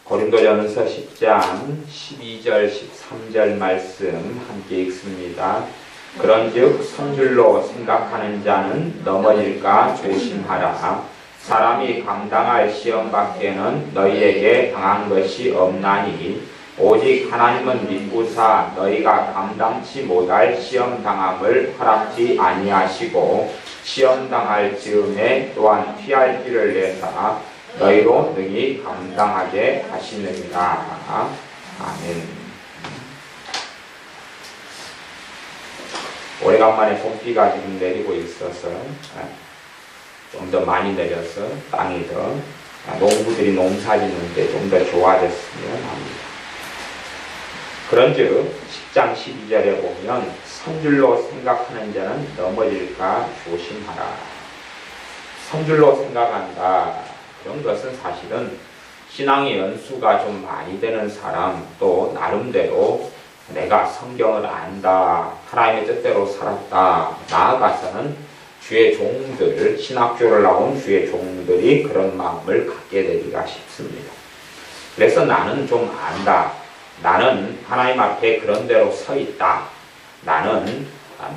고린도전서 10장 12절 13절 말씀 함께 읽습니다. 그런즉 선줄로 생각하는 자는 넘어질까 조심하라. 사람이 감당할 시험 밖에는 너희에게 당한 것이 없나니 오직 하나님은 믿고사 너희가 감당치 못할 시험 당함을 허락지 아니하시고 시험 당할 즈음에 또한 피할 길을 내사 너희로 능히 감당하게 하시느니라. 아멘. 오래간만에 봄비가 지금 내리고 있어서 좀 더 많이 내려서 땅이 더 농부들이 농사 짓는데 좀 더 좋아졌으면 합니다. 그런즉 10장 12절에 보면 선줄로 생각하는 자는 넘어질까 조심하라. 선줄로 생각한다. 그런 것은 사실은 신앙의 연수가 좀 많이 되는 사람, 또 나름대로 내가 성경을 안다, 하나님의 뜻대로 살았다, 나아가서는 주의 종들, 신학교를 나온 주의 종들이 그런 마음을 갖게 되기가 쉽습니다. 그래서 나는 좀 안다, 나는 하나님 앞에 그런 대로 서 있다, 나는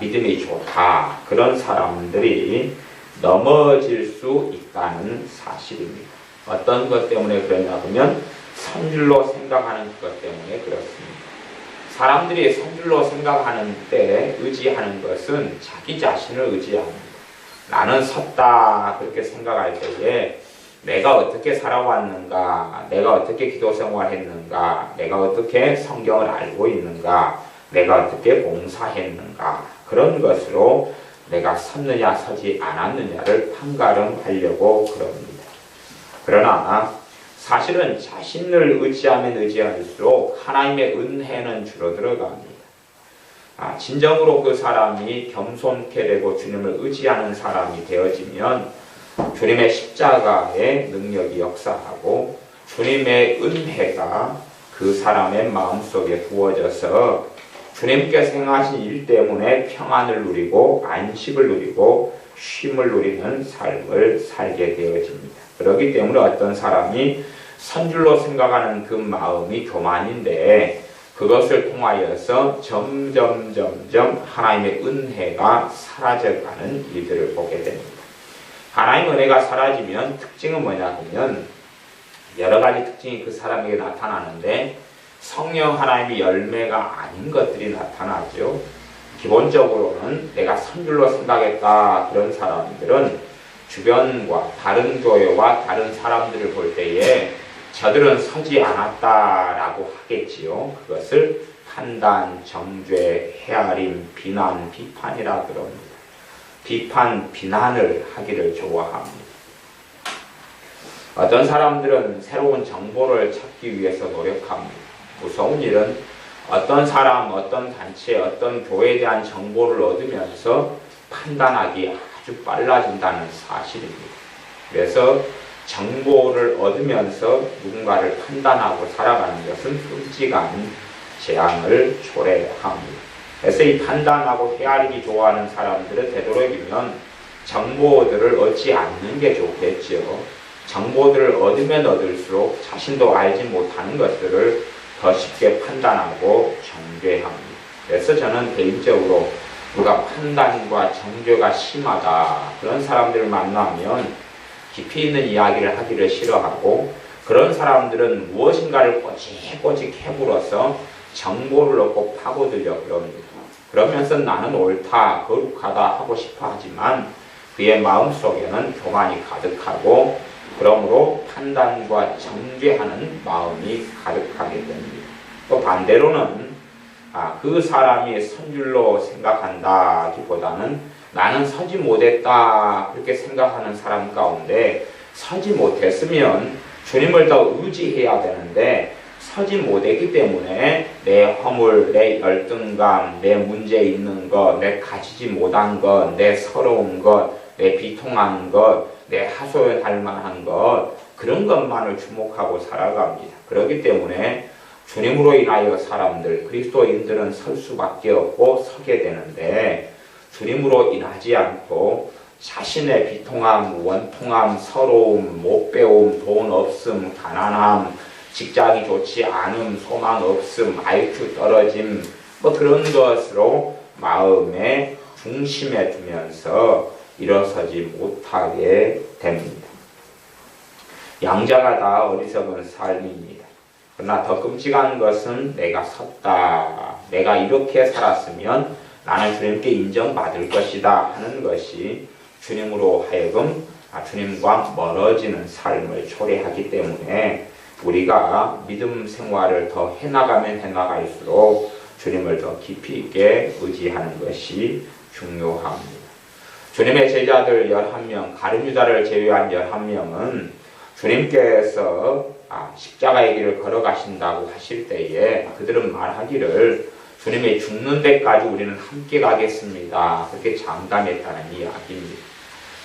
믿음이 좋다, 그런 사람들이 넘어질 수 있다는 사실입니다. 어떤 것 때문에 그러냐 하면 선줄로 생각하는 것 때문에 그렇습니다. 사람들이 선줄로 생각하는 때 의지하는 것은 자기 자신을 의지합니다. 나는 섰다 그렇게 생각할 때에 내가 어떻게 살아왔는가, 내가 어떻게 기도 생활했는가, 내가 어떻게 성경을 알고 있는가, 내가 어떻게 봉사했는가, 그런 것으로 내가 섰느냐 서지 않았느냐를 판가름하려고 그럽니다. 그러나 사실은 자신을 의지하면 의지할수록 하나님의 은혜는 줄어들어갑니다. 진정으로 그 사람이 겸손케 되고 주님을 의지하는 사람이 되어지면 주님의 십자가의 능력이 역사하고 주님의 은혜가 그 사람의 마음속에 부어져서 주님께서 행하신 일 때문에 평안을 누리고 안식을 누리고 쉼을 누리는 삶을 살게 되어집니다. 그렇기 때문에 어떤 사람이 선줄로 생각하는 그 마음이 교만인데 그것을 통하여서 점점 하나님의 은혜가 사라져가는 일들을 보게 됩니다. 하나님의 은혜가 사라지면 특징은 뭐냐 하면 여러 가지 특징이 그 사람에게 나타나는데 성령 하나님의 열매가 아닌 것들이 나타나죠. 기본적으로는 내가 선줄로 생각했다 그런 사람들은 주변과 다른 교회와 다른 사람들을 볼 때에 저들은 서지 않았다라고 하겠지요. 그것을 판단, 정죄, 헤아림, 비난, 비판이라 그럽니다. 비판, 비난을 하기를 좋아합니다. 어떤 사람들은 새로운 정보를 찾기 위해서 노력합니다. 무서운 일은 어떤 사람, 어떤 단체, 어떤 교회에 대한 정보를 얻으면서 판단하기 아주 빨라진다는 사실입니다. 그래서 정보를 얻으면서 누군가를 판단하고 살아가는 것은 끔찍한 재앙을 초래합니다. 그래서 이 판단하고 헤아리기 좋아하는 사람들은 되도록이면 정보들을 얻지 않는 게 좋겠죠. 정보들을 얻으면 얻을수록 자신도 알지 못하는 것들을 더 쉽게 판단하고 정죄합니다. 그래서 저는 개인적으로 누가 판단과 정죄가 심하다 그런 사람들을 만나면 깊이 있는 이야기를 하기를 싫어하고 그런 사람들은 무엇인가를 꼬직꼬직 해불어서 정보를 얻고 파고들려 그럽니다. 그러면서 나는 옳다, 거룩하다 하고 싶어 하지만 그의 마음속에는 교만이 가득하고 그러므로 판단과 정죄하는 마음이 가득하게 됩니다. 또 반대로는 그 사람이 선줄로 생각한다기보다는 나는 서지 못했다 그렇게 생각하는 사람 가운데 서지 못했으면 주님을 더 의지해야 되는데 서지 못했기 때문에 내 허물, 내 열등감, 내 문제 있는 것, 내 가지지 못한 것, 내 서러운 것, 내 비통한 것, 내 하소연할 만한 것 그런 것만을 주목하고 살아갑니다. 그렇기 때문에 주님으로 인하여 사람들, 그리스도인들은 설 수밖에 없고 서게 되는데 주님으로 인하지 않고 자신의 비통함, 원통함, 서러움, 못 배움, 돈 없음, 가난함, 직장이 좋지 않음, 소망 없음, IQ 떨어짐, 뭐 그런 것으로 마음의 중심에 두면서 일어서지 못하게 됩니다. 양자가 다 어리석은 삶입니다. 그러나 더 끔찍한 것은 내가 섰다, 내가 이렇게 살았으면 나는 주님께 인정받을 것이다 하는 것이 주님으로 하여금 주님과 멀어지는 삶을 초래하기 때문에 우리가 믿음 생활을 더 해나가면 해나갈수록 주님을 더 깊이 있게 의지하는 것이 중요합니다. 주님의 제자들 11명, 가룟 유다를 제외한 11명은 주님께서 십자가의 길을 걸어가신다고 하실 때에 그들은 말하기를 주님이 죽는 데까지 우리는 함께 가겠습니다. 그렇게 장담했다는 이야기입니다.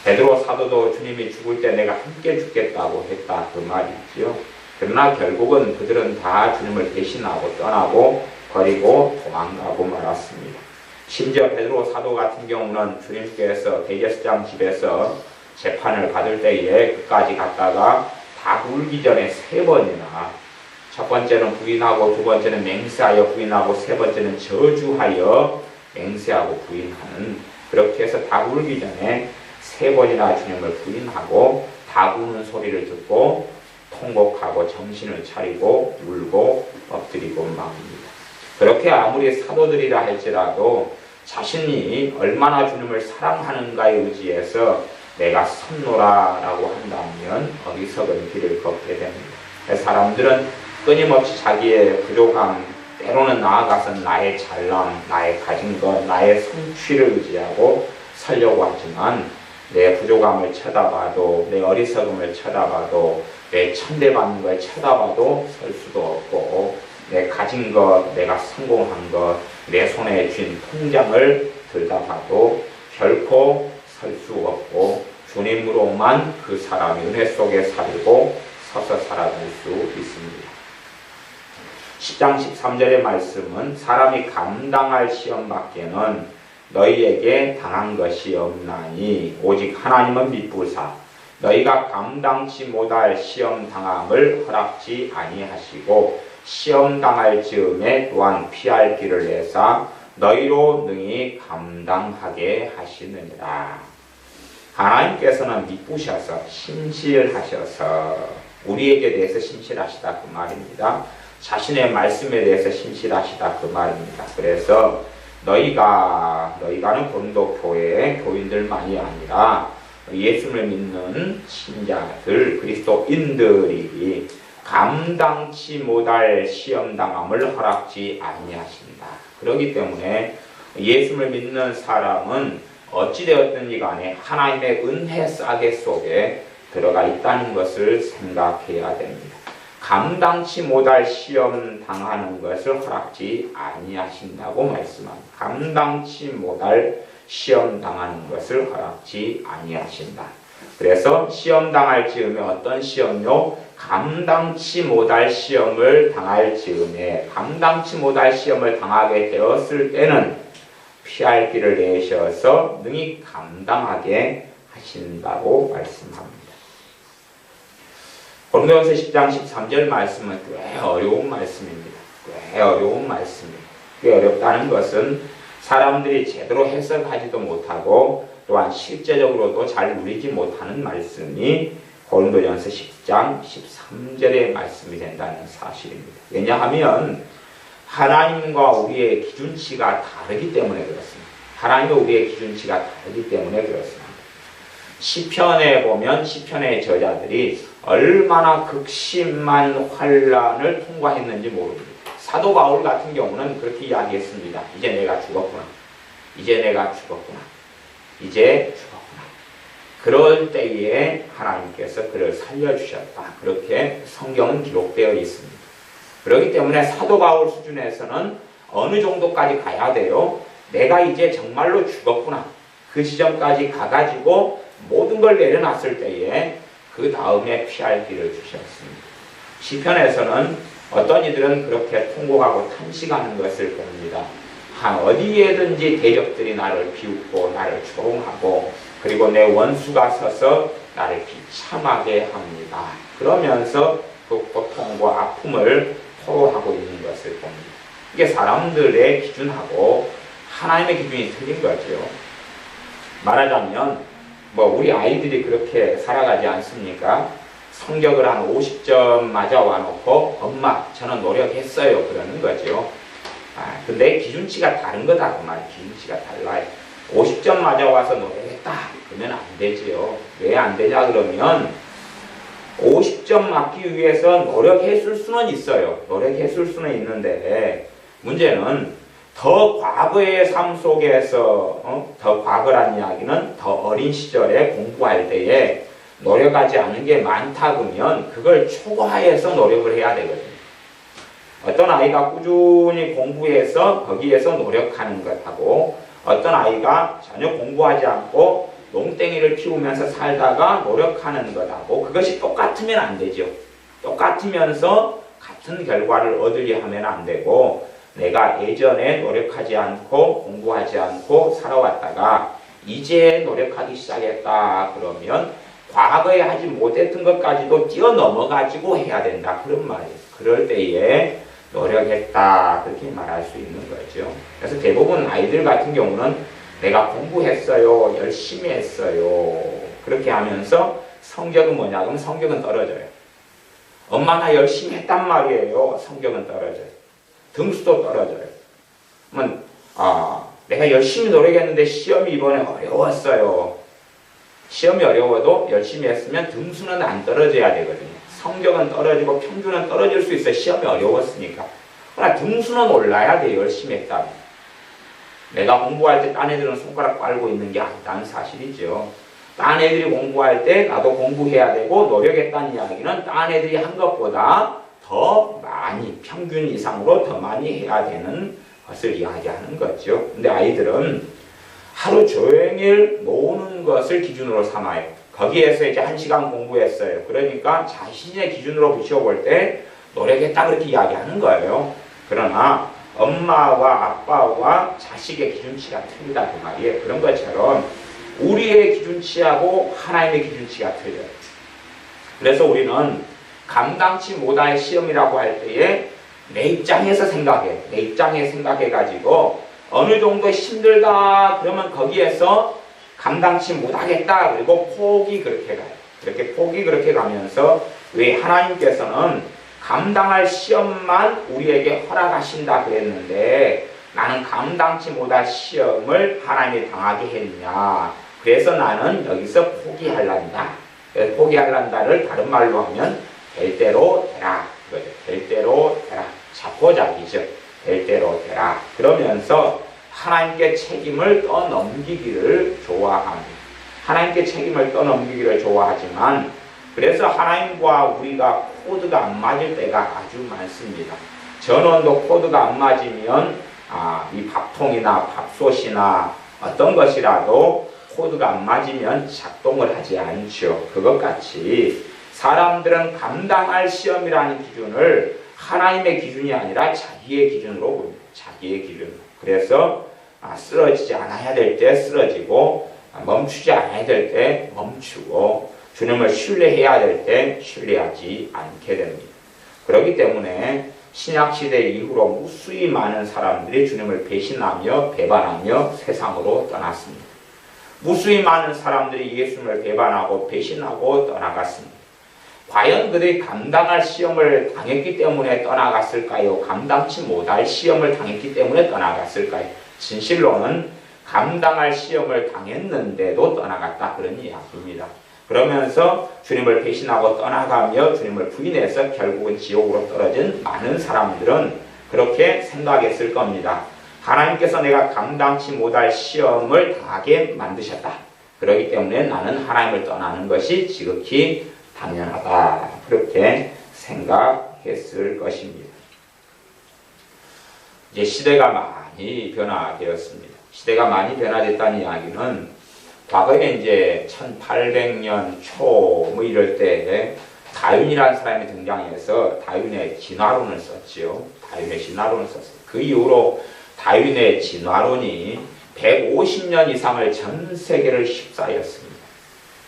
베드로 사도도 주님이 죽을 때 내가 함께 죽겠다고 했다 그 말이죠. 그러나 결국은 그들은 다 주님을 배신하고 떠나고 버리고 도망가고 말았습니다. 심지어 베드로 사도 같은 경우는 주님께서 대제사장 집에서 재판을 받을 때에 그까지 갔다가 다 울기 전에 3번이나, 첫 번째는 부인하고 두 번째는 맹세하여 부인하고 세 번째는 저주하여 맹세하고 부인하는, 그렇게 해서 다 울기 전에 3번이나 주님을 부인하고 다 우는 소리를 듣고 통곡하고 정신을 차리고 울고 엎드리고 맙니다. 그렇게 아무리 사도들이라 할지라도 자신이 얼마나 주님을 사랑하는가에 의지해서 내가 섰노라 라고 한다면 어리석은 길을 걷게 됩니다. 사람들은 끊임없이 자기의 부족함, 때로는 나아가서 나의 잘남, 나의 가진 것, 나의 성취를 의지하고 살려고 하지만 내 부족함을 쳐다봐도, 내 어리석음을 쳐다봐도, 내 천대받는 걸 쳐다봐도 설 수도 없고, 내 가진 것, 내가 성공한 것, 내 손에 쥔 통장을 들다봐도 결코 설 수 없고 주님으로만 그 사람이 은혜 속에 살고 서서 살아갈 수 있습니다. 10장 13절의 말씀은 사람이 감당할 시험 밖에는 너희에게 당한 것이 없나니 오직 하나님은 미쁘사 너희가 감당치 못할 시험 당함을 허락지 아니하시고 시험 당할 즈음에 또한 피할 길을 내사 너희로 능히 감당하게 하시느니라. 하나님께서는 미쁘셔서 신실하셔서 우리에게 대해서 신실하시다 그 말입니다. 자신의 말씀에 대해서 신실하시다 그 말입니다. 그래서 너희가는 고린도 교회의 교인들만이 아니라 예수를 믿는 신자들, 그리스도인들이 감당치 못할 시험당함을 허락지 아니하신다. 그렇기 때문에 예수를 믿는 사람은 어찌되었든지 간에 하나님의 은혜 싸개 속에 들어가 있다는 것을 생각해야 됩니다. 감당치 못할 시험 당하는 것을 허락지 아니하신다고 말씀합니다. 감당치 못할 시험 당하는 것을 허락지 아니하신다. 그래서 시험 당할 즈음에 어떤 시험요? 감당치 못할 시험을 당할 즈음에 감당치 못할 시험을 당하게 되었을 때는 피할 길을 내셔서 능히 감당하게 하신다고 말씀합니다. 고린도전서 10장 13절 말씀은 꽤 어려운 말씀입니다. 꽤 어려운 말씀입니다. 꽤 어렵다는 것은 사람들이 제대로 해석하지도 못하고 또한 실제적으로도 잘 누리지 못하는 말씀이 고린도전서 10장 13절의 말씀이 된다는 사실입니다. 왜냐하면 하나님과 우리의 기준치가 다르기 때문에 그렇습니다. 하나님과 우리의 기준치가 다르기 때문에 그렇습니다. 시편에 보면 시편의 저자들이 얼마나 극심한 환난을 통과했는지 모릅니다. 사도 바울 같은 경우는 그렇게 이야기했습니다. 이제 내가 죽었구나. 이제 내가 죽었구나. 이제 죽었구나. 그럴 때에 하나님께서 그를 살려주셨다. 그렇게 성경은 기록되어 있습니다. 그렇기 때문에 사도 바울 수준에서는 어느 정도까지 가야 돼요? 내가 이제 정말로 죽었구나. 그 지점까지 가가지고 모든 걸 내려놨을 때에 그 다음에 피할 길을 주셨습니다. 시편에서는 어떤 이들은 그렇게 통곡하고 탄식하는 것을 봅니다. 어디에든지 대적들이 나를 비웃고 나를 조롱하고 그리고 내 원수가 서서 나를 비참하게 합니다. 그러면서 그 고통과 아픔을 토로하고 있는 것을 봅니다. 이게 사람들의 기준하고 하나님의 기준이 틀린 거죠. 말하자면 우리 아이들이 그렇게 살아가지 않습니까? 성적을 한 50점 맞아 와놓고 엄마 저는 노력했어요 그러는 거죠. 근데 기준치가 다른 거다 그 말. 기준치가 달라요. 50점 맞아 와서 노력했다 그러면 안 되지요. 왜 안 되냐 그러면 50점 맞기 위해서 노력했을 수는 있어요. 노력했을 수는 있는데 문제는 더 과거의 삶 속에서 더 과거란 이야기는 더 어린 시절에 공부할 때에 노력하지 않은 게 많다 그러면 그걸 초과해서 노력을 해야 되거든요. 어떤 아이가 꾸준히 공부해서 거기에서 노력하는 것하고 어떤 아이가 전혀 공부하지 않고 농땡이를 피우면서 살다가 노력하는 것하고 그것이 똑같으면 안 되죠. 똑같으면서 같은 결과를 얻으려 하면 안 되고 내가 예전에 노력하지 않고 공부하지 않고 살아왔다가 이제 노력하기 시작했다 그러면 과거에 하지 못했던 것까지도 뛰어넘어가지고 해야 된다 그런 말이에요. 그럴 때에 노력했다 그렇게 말할 수 있는 거죠. 그래서 대부분 아이들 같은 경우는 내가 공부했어요. 열심히 했어요. 그렇게 하면서 성적은 뭐냐 그러면 성적은 떨어져요. 엄마 나 열심히 했단 말이에요. 성적은 떨어져요. 등수도 떨어져요. 그러면 내가 열심히 노력했는데 시험이 이번에 어려웠어요. 시험이 어려워도 열심히 했으면 등수는 안 떨어져야 되거든요. 성적은 떨어지고 평균은 떨어질 수 있어요. 시험이 어려웠으니까. 그러나 등수는 올라야 돼요. 열심히 했다면. 내가 공부할 때 딴 애들은 손가락 빨고 있는 게 아니다는 사실이죠. 딴 애들이 공부할 때 나도 공부해야 되고 노력했다는 이야기는 딴 애들이 한 것보다 더 많이 평균 이상으로 더 많이 해야 되는 것을 이야기하는 거죠. 근데 아이들은 하루 종일 노는 것을 기준으로 삼아요. 거기에서 이제 1시간 공부했어요. 그러니까 자신의 기준으로 비춰볼 때 노력했다 그렇게 이야기하는 거예요. 그러나 엄마와 아빠와 자식의 기준치가 틀리다 그 말이에요. 그런 것처럼 우리의 기준치하고 하나님의 기준치가 틀려요. 그래서 우리는 감당치 못할 시험이라고 할 때에 내 입장에서 생각해. 내 입장에 생각해가지고 어느 정도 힘들다 그러면 거기에서 감당치 못하겠다 그리고 폭이 그렇게 가요. 그렇게 폭이 그렇게 가면서 왜 하나님께서는 감당할 시험만 우리에게 허락하신다 그랬는데 나는 감당치 못할 시험을 하나님이 당하게 했냐. 그래서 나는 여기서 포기할란다. 포기할란다를 다른 말로 하면 될 대로 되라. 될 대로 되라. 자포자기죠. 될 대로 되라. 그러면서 하나님께 책임을 떠넘기기를 좋아합니다. 하나님께 책임을 떠넘기기를 좋아하지만 그래서 하나님과 우리가 코드가 안 맞을 때가 아주 많습니다. 전원도 코드가 안 맞으면 이 밥통이나 밥솥이나 어떤 것이라도 코드가 안 맞으면 작동을 하지 않죠. 그것같이 사람들은 감당할 시험이라는 기준을 하나님의 기준이 아니라 자기의 기준으로 봅니다. 자기의 기준. 그래서 쓰러지지 않아야 될 때 쓰러지고 멈추지 않아야 될 때 멈추고 주님을 신뢰해야 될 때 신뢰하지 않게 됩니다. 그렇기 때문에 신약시대 이후로 무수히 많은 사람들이 주님을 배신하며 배반하며 세상으로 떠났습니다. 무수히 많은 사람들이 예수님을 배반하고 배신하고 떠나갔습니다. 과연 그들이 감당할 시험을 당했기 때문에 떠나갔을까요? 감당치 못할 시험을 당했기 때문에 떠나갔을까요? 진실로는 감당할 시험을 당했는데도 떠나갔다 그런 이야기입니다. 그러면서 주님을 배신하고 떠나가며 주님을 부인해서 결국은 지옥으로 떨어진 많은 사람들은 그렇게 생각했을 겁니다. 하나님께서 내가 감당치 못할 시험을 당하게 만드셨다. 그렇기 때문에 나는 하나님을 떠나는 것이 지극히 당연하다. 그렇게 생각했을 것입니다. 이제 시대가 많이 변화되었습니다. 시대가 많이 변화됐다는 이야기는 과거에 이제 1800년 초 이럴 때 다윈이라는 사람이 등장해서 다윈의 진화론을 썼지요. 다윈의 진화론을 썼어요. 그 이후로 다윈의 진화론이 150년 이상을 전 세계를 휩싸였습니다.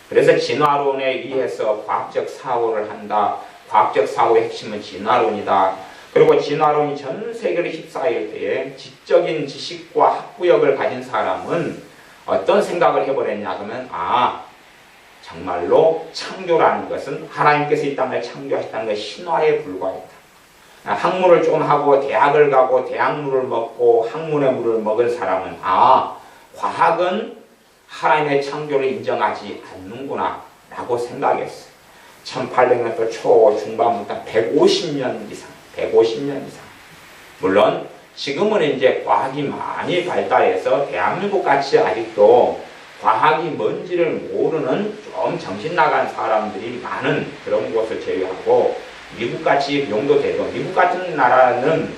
그래서 진화론에 의해서 과학적 사고를 한다, 과학적 사고의 핵심은 진화론이다. 그리고 진화론이 전 세계를 휩싸일 때에 지적인 지식과 학구역을 가진 사람은 어떤 생각을 해버렸냐 그러면 정말로 창조라는 것은 하나님께서 이 땅을 창조하셨다는 것이 신화에 불과했다. 학문을 좀 하고 대학을 가고 대학물을 먹고 학문의 물을 먹은 사람은 과학은 하나님의 창조를 인정하지 않는구나 라고 생각했어요. 1800년도 초 중반부터 150년 이상 물론 지금은 이제 과학이 많이 발달해서 대한민국 같이 아직도 과학이 뭔지를 모르는 좀 정신 나간 사람들이 많은 그런 곳을 제외하고 미국같이 용도되고 미국 같은 나라는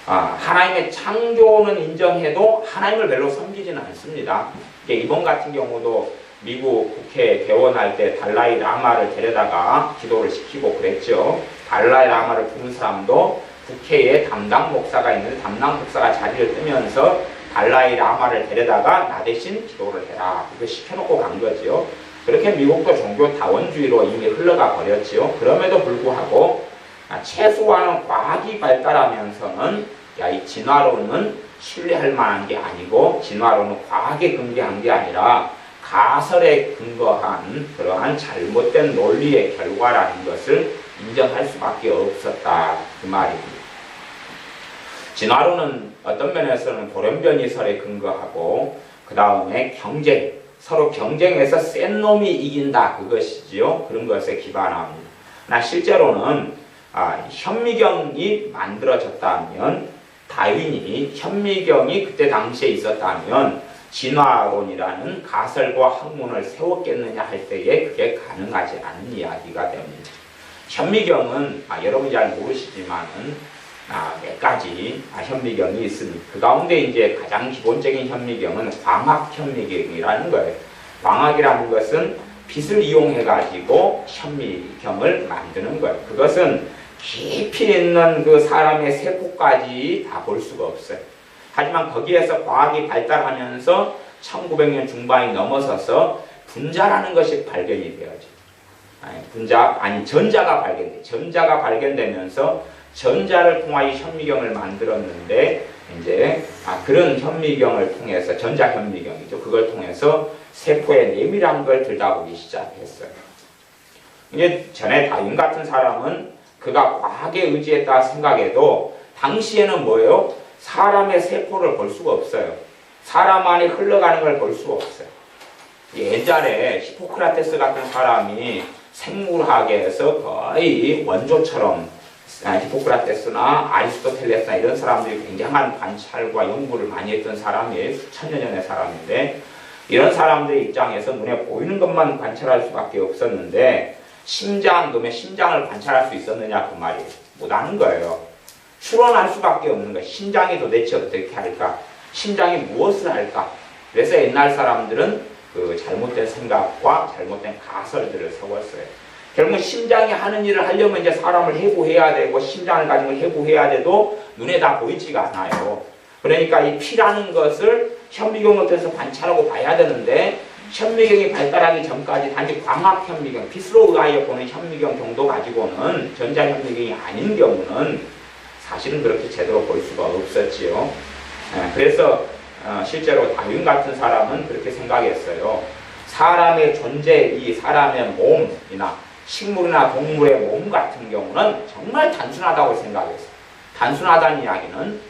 하나님의 창조는 인정해도 하나님을 별로 섬기지는 않습니다. 이번 같은 경우도 미국 국회 개원할 때 달라이 라마를 데려다가 기도를 시키고 그랬죠. 달라이 라마를 부른 사람도 국회에 담당 목사가 있는데 담당 목사가 자리를 뜨면서 달라이 라마를 데려다가 나 대신 기도를 해라. 이거 시켜놓고 간 거죠. 그렇게 미국도 종교 다원주의로 이미 흘러가 버렸죠. 그럼에도 불구하고 최소한 과학이 발달하면서는 이 진화론은 신뢰할 만한 게 아니고 진화론은 과학에 근거한 게 아니라 가설에 근거한 그러한 잘못된 논리의 결과라는 것을 인정할 수밖에 없었다. 그 말입니다. 진화론은 어떤 면에서는 돌연변이설에 근거하고 그 다음에 경쟁, 서로 경쟁해서 센 놈이 이긴다 그것이지요. 그런 것에 기반합니다. 실제로는 현미경이 만들어졌다면 다윈이 현미경이 그때 당시에 있었다면 진화론이라는 가설과 학문을 세웠겠느냐 할 때에 그게 가능하지 않은 이야기가 됩니다. 현미경은 여러분이 잘 모르시지만은 몇 가지 현미경이 있습니다. 그 가운데 이제 가장 기본적인 현미경은 광학 현미경이라는 거예요. 광학이라는 것은 빛을 이용해 가지고 현미경을 만드는 거예요. 그것은 깊이 있는 그 사람의 세포까지 다 볼 수가 없어요. 하지만 거기에서 과학이 발달하면서 1900년 중반이 넘어서서 분자라는 것이 발견이 되어져. 전자가 발견돼. 전자가 발견되면서 전자를 통하여 현미경을 만들었는데 이제 그런 현미경을 통해서 전자 현미경이죠. 그걸 통해서 세포의 내밀한 걸 들여다보기 시작했어요. 이제 전에 다윈 같은 사람은 그가 과학에 의지했다 생각해도 당시에는 뭐예요? 사람의 세포를 볼 수가 없어요. 사람 안에 흘러가는 걸 볼 수가 없어요. 옛날에 히포크라테스 같은 사람이 생물학에서 거의 원조처럼 히포크라테스나 아리스토텔레스나 이런 사람들이 굉장한 관찰과 연구를 많이 했던 사람이에요. 수천여 년의 사람인데 이런 사람들의 입장에서 눈에 보이는 것만 관찰할 수밖에 없었는데 놈의 심장을 관찰할 수 있었느냐 그 말이에요. 못하는 거예요. 추론할 수밖에 없는 거예요. 심장이 도대체 어떻게 할까? 심장이 무엇을 할까? 그래서 옛날 사람들은 그 잘못된 생각과 잘못된 가설들을 세웠어요. 결국 심장이 하는 일을 하려면 이제 사람을 해부해야 되고 심장을 가지고 해부해야 돼도 눈에 다 보이지가 않아요. 그러니까 이 피라는 것을 현미경을 통해서 관찰하고 봐야 되는데 현미경이 발달하기 전까지 단지 광학 현미경, 빛으로 의하여 보는 현미경 정도 가지고는 전자 현미경이 아닌 경우는 사실은 그렇게 제대로 볼 수가 없었지요. 그래서 실제로 다윈 같은 사람은 그렇게 생각했어요. 사람의 존재, 이 사람의 몸이나 식물이나 동물의 몸 같은 경우는 정말 단순하다고 생각했어요. 단순하다는 이야기는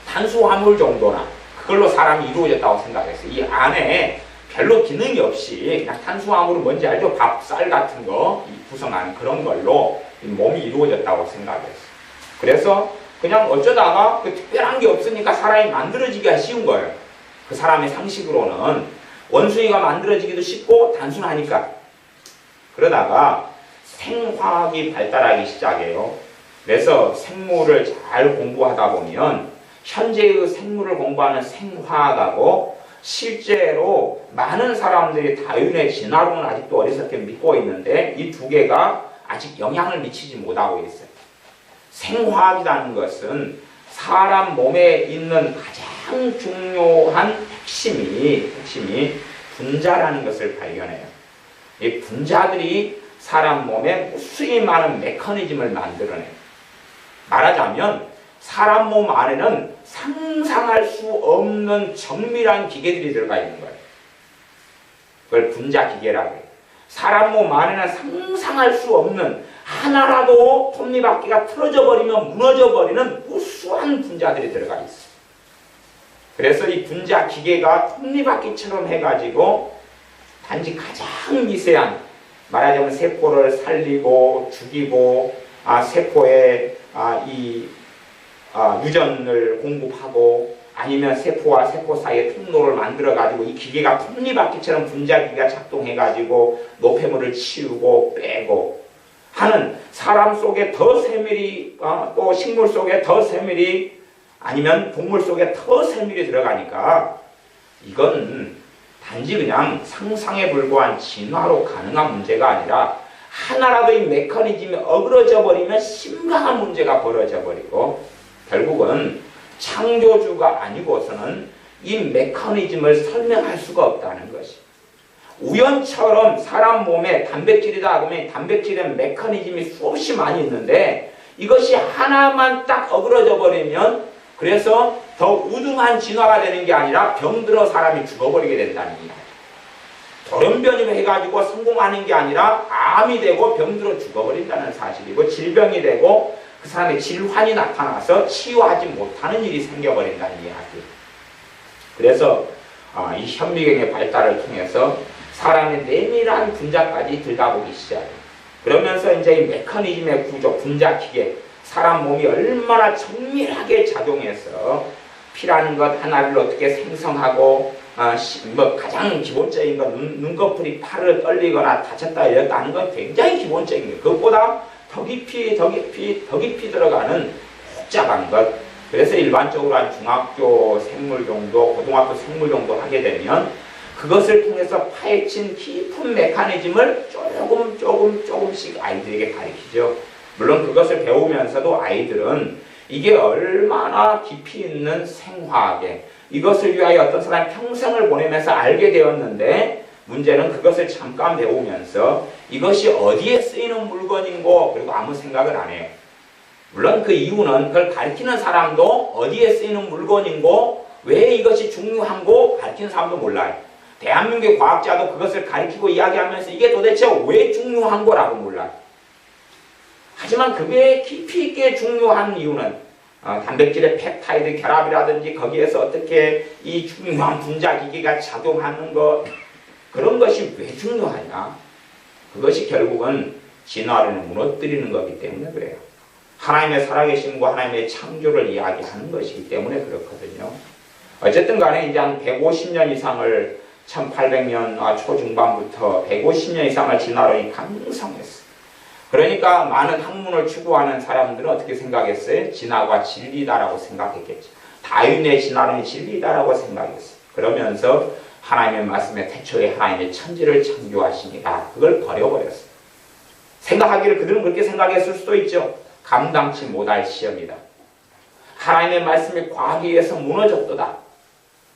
탄수화물 정도나 그걸로 사람이 이루어졌다고 생각했어요. 이 안에 별로 기능이 없이 그냥 탄수화물은 뭔지 알죠? 밥, 쌀 같은 거 구성하는 그런 걸로 몸이 이루어졌다고 생각했어요. 그래서 그냥 어쩌다가 그 특별한 게 없으니까 사람이 만들어지기가 쉬운 거예요. 그 사람의 상식으로는 원숭이가 만들어지기도 쉽고 단순하니까. 그러다가 생화학이 발달하기 시작해요. 그래서 생물을 잘 공부하다 보면 현재의 생물을 공부하는 생화학하고 실제로 많은 사람들이 다윈의 진화론을 아직도 어리석게 믿고 있는데 이 두 개가 아직 영향을 미치지 못하고 있어요. 생화학이라는 것은 사람 몸에 있는 가장 중요한 핵심이 분자라는 것을 발견해요. 이 분자들이 사람 몸에 무수히 많은 메커니즘을 만들어내요. 말하자면 사람 몸 안에는 상상할 수 없는 정밀한 기계들이 들어가 있는 거예요. 그걸 분자기계라고 해요. 사람 몸 안에는 상상할 수 없는 하나라도 톱니바퀴가 틀어져 버리면 무너져 버리는 무수한 분자들이 들어가 있어요. 그래서 이 분자기계가 톱니바퀴처럼 해가지고 단지 가장 미세한, 말하자면 세포를 살리고 죽이고 세포의 유전을 공급하고 아니면 세포와 세포 사이에 통로를 만들어가지고 이 기계가 톱니바퀴처럼 분자기계가 작동해가지고 노폐물을 치우고 빼고 하는, 사람 속에 더 세밀히 또 식물 속에 더 세밀히 아니면 동물 속에 더 세밀히 들어가니까 이건 단지 그냥 상상에 불과한 진화로 가능한 문제가 아니라 하나라도 이 메커니즘이 어그러져 버리면 심각한 문제가 벌어져 버리고 결국은 창조주가 아니고서는 이 메커니즘을 설명할 수가 없다는 것이. 우연처럼 사람 몸에 단백질이다 그러면 단백질의 메커니즘이 수없이 많이 있는데 이것이 하나만 딱 어그러져 버리면 그래서 더 우등한 진화가 되는 게 아니라 병들어 사람이 죽어버리게 된다는 얘기예요. 돌연변이를 해가지고 성공하는 게 아니라 암이 되고 병들어 죽어버린다는 사실이고 질병이 되고 그 사람의 질환이 나타나서 치유하지 못하는 일이 생겨버린다는 이야기. 그래서 이 현미경의 발달을 통해서 사람의 내밀한 분자까지 들여다보기 시작해요. 그러면서 이제 이 메커니즘의 구조, 분자기계, 사람 몸이 얼마나 정밀하게 작용해서 피라는 것 하나를 어떻게 생성하고 가장 기본적인 건 눈꺼풀이 팔을 떨리거나 다쳤다 이랬다 하는 건 굉장히 기본적인 거예요. 그것보다 더 깊이 들어가는 복잡한 것. 그래서 일반적으로 한 중학교 생물 정도, 고등학교 생물 정도 하게 되면 그것을 통해서 파헤친 깊은 메커니즘을 조금씩 아이들에게 가르치죠. 물론 그것을 배우면서도 아이들은 이게 얼마나 깊이 있는 생화학에 이것을 위하여 어떤 사람이 평생을 보내면서 알게 되었는데 문제는 그것을 잠깐 배우면서 이것이 어디에 쓰이는 물건인고 그리고 아무 생각을 안 해요. 물론 그 이유는 그걸 가르치는 사람도 어디에 쓰이는 물건인고 왜 이것이 중요한고 가르치는 사람도 몰라요. 대한민국의 과학자도 그것을 가르치고 이야기하면서 이게 도대체 왜 중요한 거라고 몰라요. 하지만 그게 깊이 있게 중요한 이유는 단백질의 펩타이드 결합이라든지 거기에서 어떻게 이 중요한 분자기계가 작용하는 것, 그런 것이 왜 중요하냐? 그것이 결국은 진화를 무너뜨리는 거기 때문에 그래요. 하나님의 살아계심과 하나님의 창조를 이야기하는 것이기 때문에 그렇거든요. 어쨌든 간에 이제 한 150년 이상을 1800년 초중반부터 150년 이상을 진화론이 강성했어요. 그러니까 많은 학문을 추구하는 사람들은 어떻게 생각했어요? 진화가 진리다라고 생각했겠죠. 다윈의 진화론이 진리다라고 생각했어요. 그러면서 하나님의 말씀에 태초에 하나님의 천지를 창조하시니라. 그걸 버려버렸어요. 생각하기를 그들은 그렇게 생각했을 수도 있죠. 감당치 못할 시험이다. 하나님의 말씀이 과학에 의해서 무너졌도다.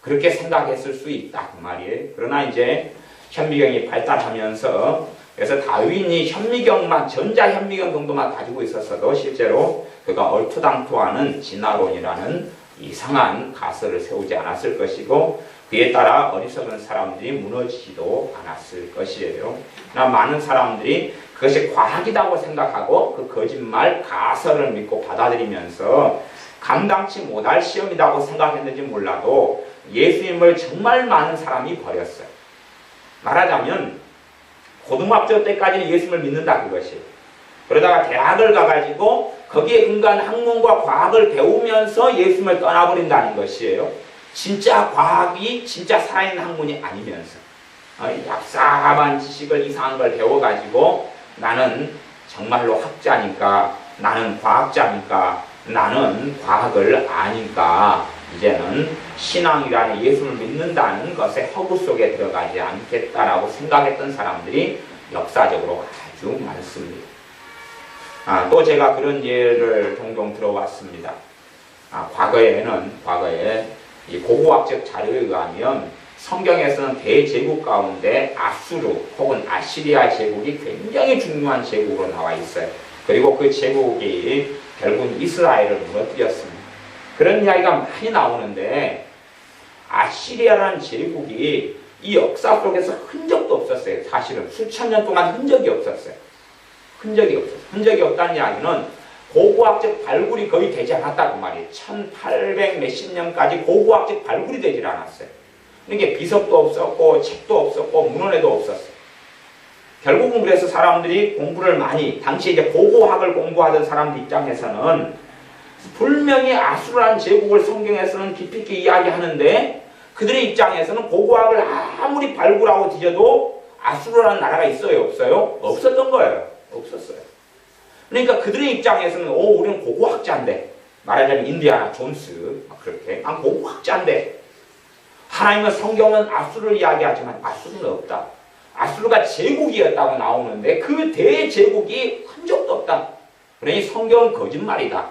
그렇게 생각했을 수 있다. 그 말이에요. 그러나 이제 현미경이 발달하면서 그래서 다윈이 현미경만, 전자현미경 정도만 가지고 있었어도 실제로 그가 얼토당토하는 진화론이라는 이상한 가설을 세우지 않았을 것이고 그에 따라 어리석은 사람들이 무너지지도 않았을 것이에요. 그러나 많은 사람들이 그것이 과학이라고 생각하고 그 거짓말, 가설을 믿고 받아들이면서 감당치 못할 시험이라고 생각했는지 몰라도 예수님을 정말 많은 사람이 버렸어요. 말하자면 고등학교 때까지는 예수님을 믿는다 그것이. 그러다가 대학을 가가지고 거기에 근거한 학문과 과학을 배우면서 예수님을 떠나버린다는 것이에요. 진짜 과학이 진짜 살아있는 학문이 아니면서 얍삽한 지식을 이상한 걸 배워가지고 나는 정말로 학자니까 나는 과학자니까 나는 과학을 아니까 이제는 신앙이라는 예수를 믿는다는 것의 허구 속에 들어가지 않겠다라고 생각했던 사람들이 역사적으로 아주 많습니다. 또 제가 그런 예를 종종 들어왔습니다. 과거에 이 고고학적 자료에 의하면 성경에서는 대제국 가운데 아수르 혹은 아시리아 제국이 굉장히 중요한 제국으로 나와 있어요. 그리고 그 제국이 결국 이스라엘을 무너뜨렸습니다. 그런 이야기가 많이 나오는데 아시리아라는 제국이 이 역사 속에서 흔적도 없었어요. 사실은 수천 년 동안 흔적이 없었어요. 흔적이 없다는 이야기는 고고학적 발굴이 거의 되지 않았다고 말이에요. 1800 몇십 년까지 고고학적 발굴이 되질 않았어요. 그러니까 비석도 없었고 책도 없었고 문헌에도 없었어요. 결국은 그래서 사람들이 공부를 많이 당시에 이제 고고학을 공부하던 사람들 입장에서는 분명히 아수르라는 제국을 성경에서는 깊이 있게 이야기하는데 그들의 입장에서는 고고학을 아무리 발굴하고 뒤져도 아수르라는 나라가 있어요? 없어요? 없었던 거예요. 없었어요. 그러니까 그들의 입장에서는 우리는 고고학자인데 말하자면 인디아나 존스 그렇게 고고학자인데 하나님은 성경은 아수르를 이야기하지만 아수르는 없다. 아수르가 제국이었다고 나오는데 그 대제국이 흔적도 없다. 그러니 성경은 거짓말이다.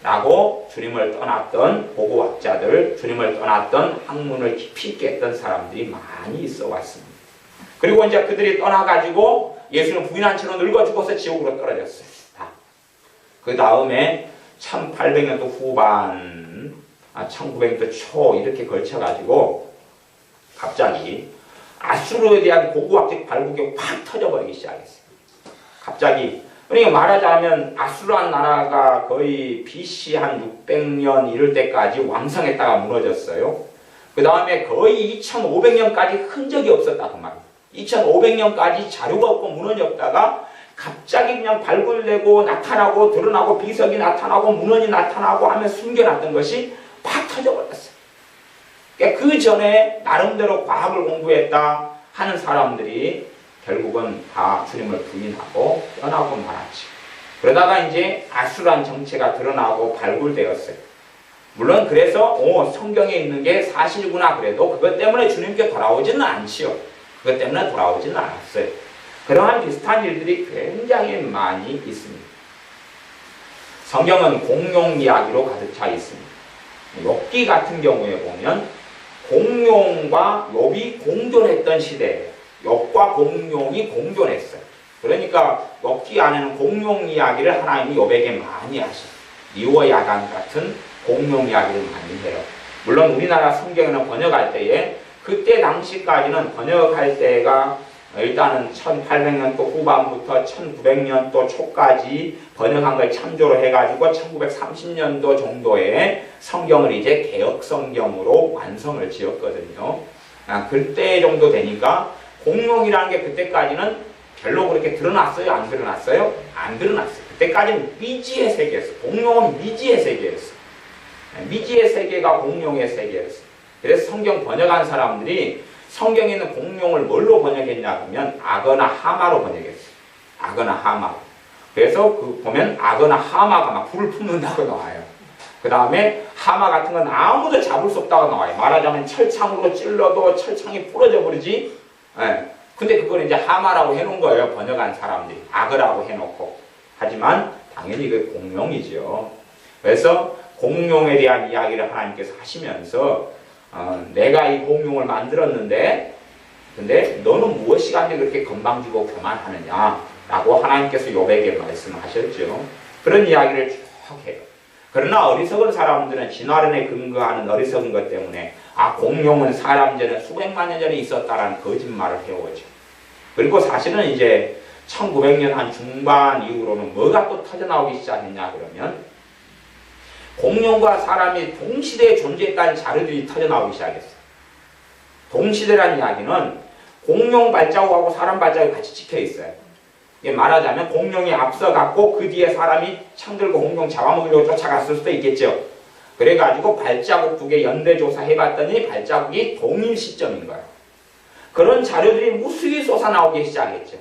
라고 주님을 떠났던 고고학자들, 주님을 떠났던 학문을 깊이 있게 했던 사람들이 많이 있어 왔습니다. 그리고 이제 그들이 떠나가지고 예수는 부인한 채로 늙어 죽어서 지옥으로 떨어졌어요. 그 다음에 1800년도 후반, 1900년도 초 이렇게 걸쳐가지고 갑자기 아수르에 대한 고고학적 발굴이 확 터져버리기 시작했어요. 갑자기. 그러니까 말하자면 아수르한 나라가 거의 BC 한 600년 이럴 때까지 왕성했다가 무너졌어요. 그 다음에 거의 2500년까지 흔적이 없었다 그 말이에요. 2500년까지 자료가 없고 문헌이 없다가 갑자기 그냥 발굴되고 나타나고 드러나고 비석이 나타나고 문헌이 나타나고 하면 숨겨놨던 것이 팍 터져버렸어요. 그러니까 그 전에 나름대로 과학을 공부했다 하는 사람들이 결국은 다 주님을 부인하고 떠나고 말았지. 그러다가 이제 아수르한 정체가 드러나고 발굴되었어요. 물론 그래서 성경에 있는 게 사실이구나 그래도 그것 때문에 주님께 돌아오지는 않지요. 그것 때문에 돌아오지는 않았어요. 그러한 비슷한 일들이 굉장히 많이 있습니다. 성경은 공룡 이야기로 가득 차 있습니다. 욥기 같은 경우에 보면 공룡과 욥이 공존했던 시대예요. 욥과 공룡이 공존했어요. 그러니까 욥기 안에는 공룡 이야기를 하나님이 욥에게 많이 하셔요. 이와 야간 같은 공룡 이야기를 많이 해요. 물론 우리나라 성경에는 번역할 때에 그때 당시까지는 번역할 때가 일단은 1800년도 후반부터 1900년도 초까지 번역한 걸 참조로 해가지고 1930년도 정도에 성경을 이제 개역 성경으로 완성을 지었거든요. 그때 정도 되니까 공룡이라는 게 그때까지는 별로 그렇게 드러났어요? 안 드러났어요? 안 드러났어요. 그때까지는 미지의 세계였어요. 공룡은 미지의 세계였어요. 미지의 세계가 공룡의 세계였어요. 그래서 성경 번역한 사람들이 성경에 있는 공룡을 뭘로 번역했냐 하면 악어나 하마로 번역했어요. 악어나 하마. 그래서 보면 악어나 하마가 막 불을 품는다고 나와요. 그 다음에 하마 같은 건 아무도 잡을 수 없다고 나와요. 말하자면 철창으로 찔러도 철창이 부러져 버리지. 근데 그걸 이제 하마라고 해놓은 거예요. 번역한 사람들이. 악어라고 해놓고. 하지만 당연히 그 공룡이죠. 그래서 공룡에 대한 이야기를 하나님께서 하시면서 내가 이 공룡을 만들었는데 근데 너는 무엇이 간데 그렇게 건방지고 교만하느냐 라고 하나님께서 욥에게 말씀하셨죠. 그런 이야기를 쭉 해요. 그러나 어리석은 사람들은 진화론에 근거하는 어리석은 것 때문에 공룡은 사람 전에 수백만 년 전에 있었다라는 거짓말을 해오죠. 그리고 사실은 이제 1900년 한 중반 이후로는 뭐가 또 터져나오기 시작했냐 그러면 공룡과 사람이 동시대에 존재했다는 자료들이 터져나오기 시작했어요. 동시대라는 이야기는 공룡 발자국하고 사람 발자국이 같이 찍혀 있어요. 이게 말하자면 공룡이 앞서갔고 그 뒤에 사람이 창 들고 공룡 잡아먹으려고 쫓아갔을 수도 있겠죠. 그래가지고 발자국 두 개 연대조사 해봤더니 발자국이 동일 시점인 거예요. 그런 자료들이 무수히 솟아나오기 시작했죠.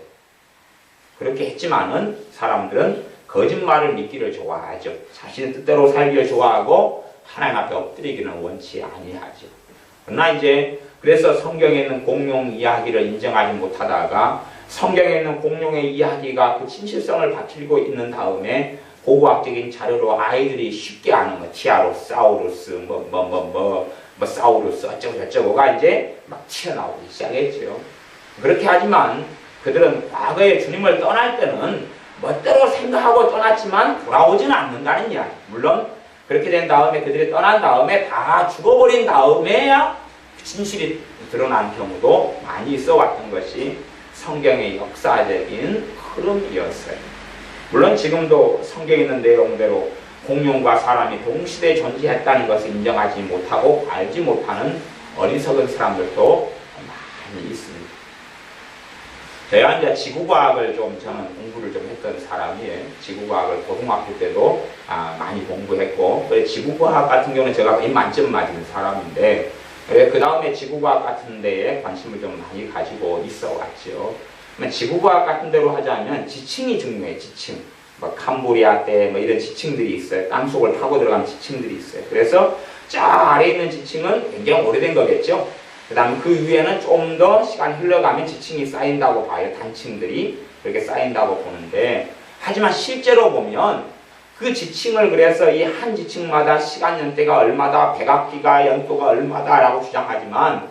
그렇게 했지만은 사람들은 거짓말을 믿기를 좋아하죠. 자신의 뜻대로 살기를 좋아하고 하나님 앞에 엎드리기는 원치 아니하죠. 그러나 이제 그래서 성경에 있는 공룡 이야기를 인정하지 못하다가 성경에 있는 공룡의 이야기가 그 진실성을 밝히고 있는 다음에 고고학적인 자료로 아이들이 쉽게 아는 거 티아로사우루스 뭐 사우루스 어쩌고 저쩌고가 이제 막 튀어나오기 시작했죠. 그렇게 하지만 그들은 과거에 주님을 떠날 때는 멋대로 생각하고 떠났지만 돌아오지는 않는다는 이야기. 물론 그렇게 된 다음에 그들이 떠난 다음에 다 죽어버린 다음에야 진실이 드러난 경우도 많이 있어 왔던 것이 성경의 역사적인 흐름이었어요. 물론 지금도 성경에 있는 내용대로 공룡과 사람이 동시대에 존재했다는 것을 인정하지 못하고 알지 못하는 어리석은 사람들도 많이 있습니다. 제가 이제 지구과학을 좀 저는 공부를 좀 했던 사람이에요. 지구과학을 고등학교 때도 많이 공부했고, 그래 지구과학 같은 경우는 제가 100 만점 맞은 사람인데, 그래 그 다음에 지구과학 같은 데에 관심을 좀 많이 가지고 있어 왔죠. 지구과학 같은 데로 하자면 지층이 중요해요. 지층. 뭐 캄보리아 때 뭐 이런 지층들이 있어요. 땅속을 타고 들어간 지층들이 있어요. 그래서 저 아래에 있는 지층은 굉장히 오래된 거겠죠. 그 다음에 그 위에는 좀 더 시간이 흘러가면 지층이 쌓인다고 봐요. 단층들이 그렇게 쌓인다고 보는데, 하지만 실제로 보면 그 지층을 그래서 이 한 지층마다 시간 연대가 얼마다, 백악기가 연도가 얼마다라고 주장하지만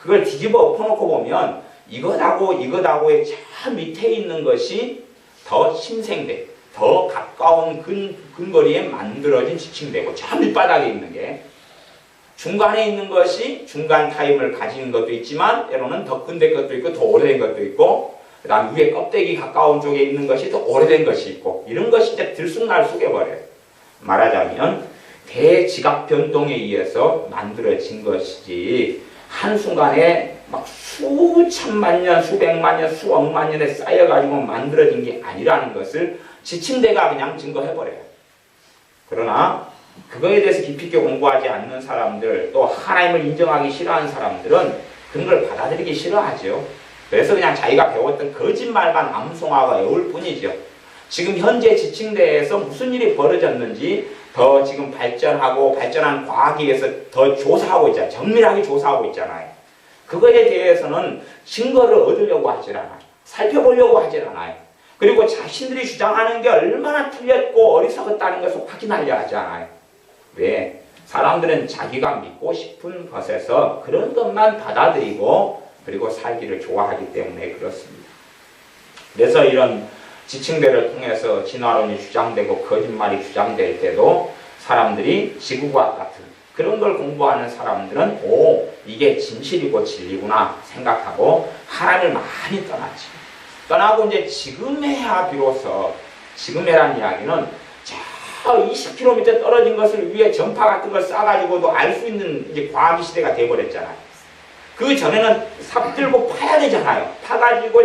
그걸 뒤집어 엎어놓고 보면 이것하고의 저 밑에 있는 것이 더 심생돼, 더 가까운 근거리에 만들어진 지층되고, 저 밑바닥에 있는 게 중간에 있는 것이 중간 타임을 가지는 것도 있지만 때로는 더 근대 것도 있고 더 오래된 것도 있고, 그 다음 위에 껍데기 가까운 쪽에 있는 것이 더 오래된 것이 있고, 이런 것이 이제 들쑥날쑥해버려요. 말하자면 대지각 변동에 의해서 만들어진 것이지 한순간에 막 수천만 년, 수백만 년, 수억만 년에 쌓여가지고 만들어진 게 아니라는 것을 지침대가 그냥 증거해버려요. 그러나 그거에 대해서 깊이 있게 공부하지 않는 사람들, 또 하나님을 인정하기 싫어하는 사람들은 그런 걸 받아들이기 싫어하죠. 그래서 그냥 자기가 배웠던 거짓말만 암송하고 외울 뿐이죠. 지금 현재 지층대에서 무슨 일이 벌어졌는지 더 지금 발전한 과학에 의해서 더 조사하고 있잖아요. 정밀하게 조사하고 있잖아요. 그거에 대해서는 증거를 얻으려고 하질 않아요. 살펴보려고 하질 않아요. 그리고 자신들이 주장하는 게 얼마나 틀렸고 어리석었다는 것을 확인하려 하지 않아요. 왜? 사람들은 자기가 믿고 싶은 것에서 그런 것만 받아들이고 그리고 살기를 좋아하기 때문에 그렇습니다. 그래서 이런 지층대를 통해서 진화론이 주장되고 거짓말이 주장될 때도 사람들이 지구과학 같은 그런 걸 공부하는 사람들은 이게 진실이고 진리구나 생각하고 하나님을 많이 떠났지. 떠나고 이제 지금에야 비로소, 지금에란 이야기는 저 20km 떨어진 것을 위에 전파 같은 걸 쏴가지고도 알 수 있는 이제 과학의 시대가 돼버렸잖아요. 그 전에는 삽 들고 파야 되잖아요. 파가지고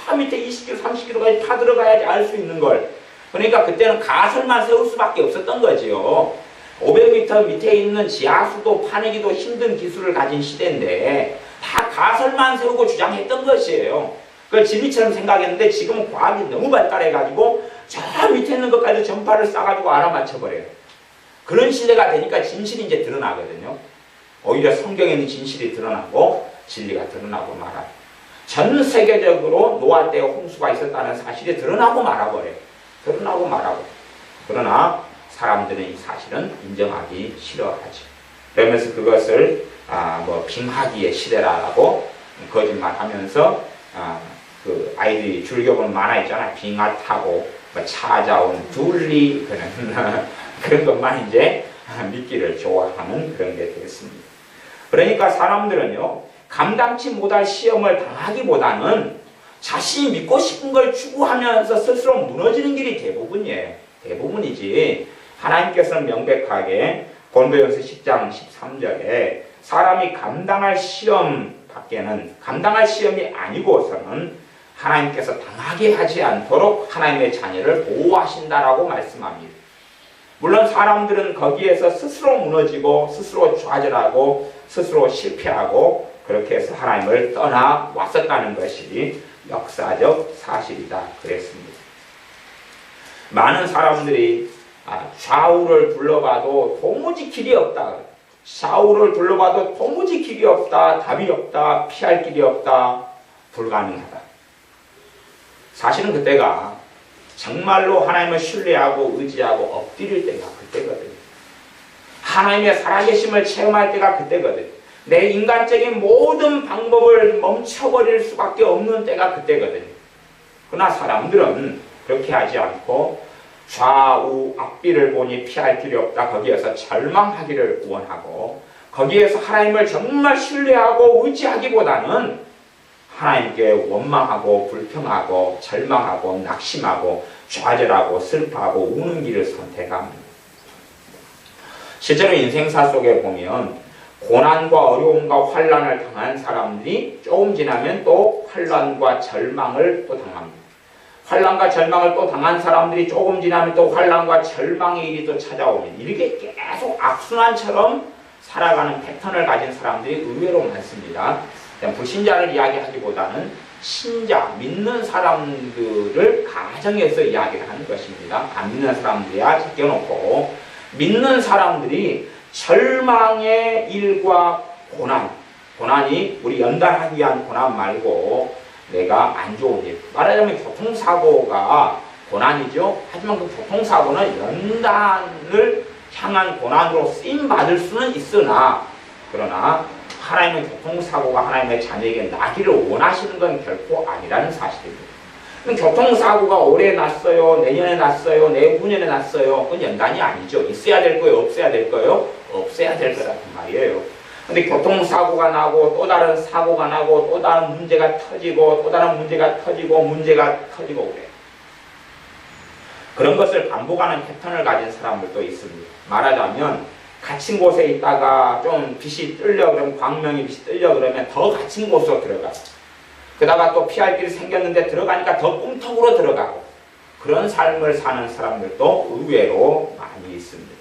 저 밑에 20km, 30km까지 파 들어가야지 알 수 있는 걸. 그러니까 그때는 가설만 세울 수밖에 없었던 거지요. 500m 밑에 있는 지하수도 파내기도 힘든 기술을 가진 시대인데 다 가설만 세우고 주장했던 것이에요. 그걸 진리처럼 생각했는데 지금은 과학이 너무 발달해가지고 저 밑에 있는 것까지 전파를 쏴가지고 알아맞혀버려요. 그런 시대가 되니까 진실이 이제 드러나거든요. 오히려 성경에 있는 진실이 드러나고 진리가 드러나고 말아요. 전 세계적으로 노아 때 홍수가 있었다는 사실이 드러나고 말아버려요. 드러나고 말아버려요. 그러나 사람들은 이 사실은 인정하기 싫어하죠. 그러면서 그것을 빙하기의 시대라고 거짓말하면서 그 아이들이 즐겨보는 만화 있잖아요. 빙하 타고 찾아온 둘리 그런 것만 이제 믿기를 좋아하는 그런 게 되겠습니다. 그러니까 사람들은요, 감당치 못할 시험을 당하기보다는 자신이 믿고 싶은 걸 추구하면서 스스로 무너지는 길이 대부분이에요. 대부분이지. 하나님께서는 명백하게 고린도전서 10장 13절에 사람이 감당할 시험 밖에는, 감당할 시험이 아니고서는 하나님께서 당하게 하지 않도록 하나님의 자녀를 보호하신다라고 말씀합니다. 물론 사람들은 거기에서 스스로 무너지고 스스로 좌절하고 스스로 실패하고 그렇게 해서 하나님을 떠나 왔었다는 것이 역사적 사실이다 그랬습니다. 많은 사람들이 좌우를 둘러봐도 도무지 길이 없다. 좌우를 둘러봐도 도무지 길이 없다. 답이 없다. 피할 길이 없다. 불가능하다. 사실은 그때가 정말로 하나님을 신뢰하고 의지하고 엎드릴 때가 그때거든요. 하나님의 살아계심을 체험할 때가 그때거든. 내 인간적인 모든 방법을 멈춰버릴 수밖에 없는 때가 그때거든요. 그러나 사람들은 그렇게 하지 않고 좌우 앞뒤를 보니 피할 길이 없다. 거기에서 절망하기를 원하고 거기에서 하나님을 정말 신뢰하고 의지하기보다는 하나님께 원망하고 불평하고 절망하고 낙심하고 좌절하고 슬퍼하고 우는 길을 선택합니다. 실제로 인생사 속에 보면 고난과 어려움과 환난을 당한 사람들이 조금 지나면 또 환난과 절망을 또 당합니다. 환난과 절망을 또 당한 사람들이 조금 지나면 또 환난과 절망의 일이 또 찾아오면 이렇게 계속 악순환처럼 살아가는 패턴을 가진 사람들이 의외로 많습니다. 불신자를 이야기하기보다는 신자, 믿는 사람들을 가정에서 이야기를 하는 것입니다. 안 믿는 사람들이야 제껴놓고 믿는 사람들이 절망의 일과 고난이 우리 연단하기 위한 고난 말고 내가 안 좋은 일, 말하자면 교통사고가 고난이죠. 하지만 그 교통사고는 연단을 향한 고난으로 쓰임받을 수는 있으나 그러나 하나님은 교통사고가 하나님의 자녀에게 나기를 원하시는 건 결코 아니라는 사실입니다. 교통사고가 올해 났어요, 내년에 났어요, 내후년에 났어요. 그건 연단이 아니죠. 있어야 될 거예요, 없어야 될 거예요? 없어야 될 거란 말이에요. 근데 교통사고가 나고 또 다른 사고가 나고 또 다른 문제가 터지고 또 다른 문제가 터지고 문제가 터지고 그래요. 그런 것을 반복하는 패턴을 가진 사람들도 있습니다. 말하자면 갇힌 곳에 있다가 좀 빛이 뜰려 그러면 광명이 빛이 뜰려 그러면 더 갇힌 곳으로 들어가요. 그러다가 또 피할 길이 생겼는데 들어가니까 더 꿈턱으로 들어가고 그런 삶을 사는 사람들도 의외로 많이 있습니다.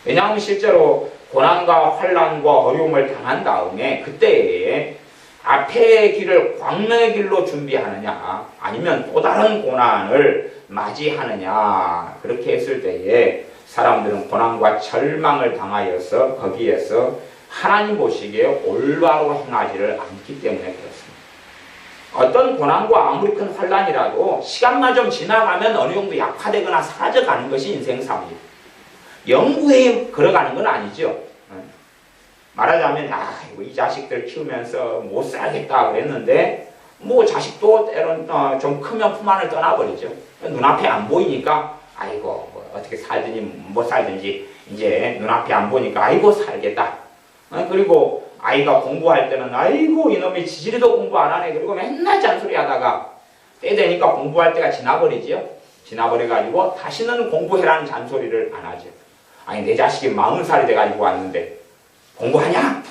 왜냐하면 실제로 고난과 환난과 어려움을 당한 다음에 그때에 앞의 길을 광명의 길로 준비하느냐 아니면 또 다른 고난을 맞이하느냐 그렇게 했을 때에 사람들은 고난과 절망을 당하여서 거기에서 하나님 보시기에 올바로 행하지를 않기 때문에 그렇습니다. 어떤 고난과 아무리 큰 환난이라도 시간만 좀 지나가면 어느 정도 약화되거나 사라져가는 것이 인생사입니다. 영구히 걸어가는 건 아니죠. 말하자면 이 자식들 키우면서 못 살겠다 그랬는데 뭐 자식도 때론 좀 크면 품 안을 떠나버리죠. 눈앞에 안 보이니까 아이고 뭐 어떻게 살든지 못 살든지 이제 눈앞에 안 보니까 아이고 살겠다. 그리고 아이가 공부할 때는 아이고 이놈이 지지리도 공부 안 하네. 그리고 맨날 잔소리 하다가 때 되니까 공부할 때가 지나버리죠. 지나버려가지고 다시는 공부해라는 잔소리를 안 하죠. 아니 내 자식이 40살이 돼가지고 왔는데 공부하냐?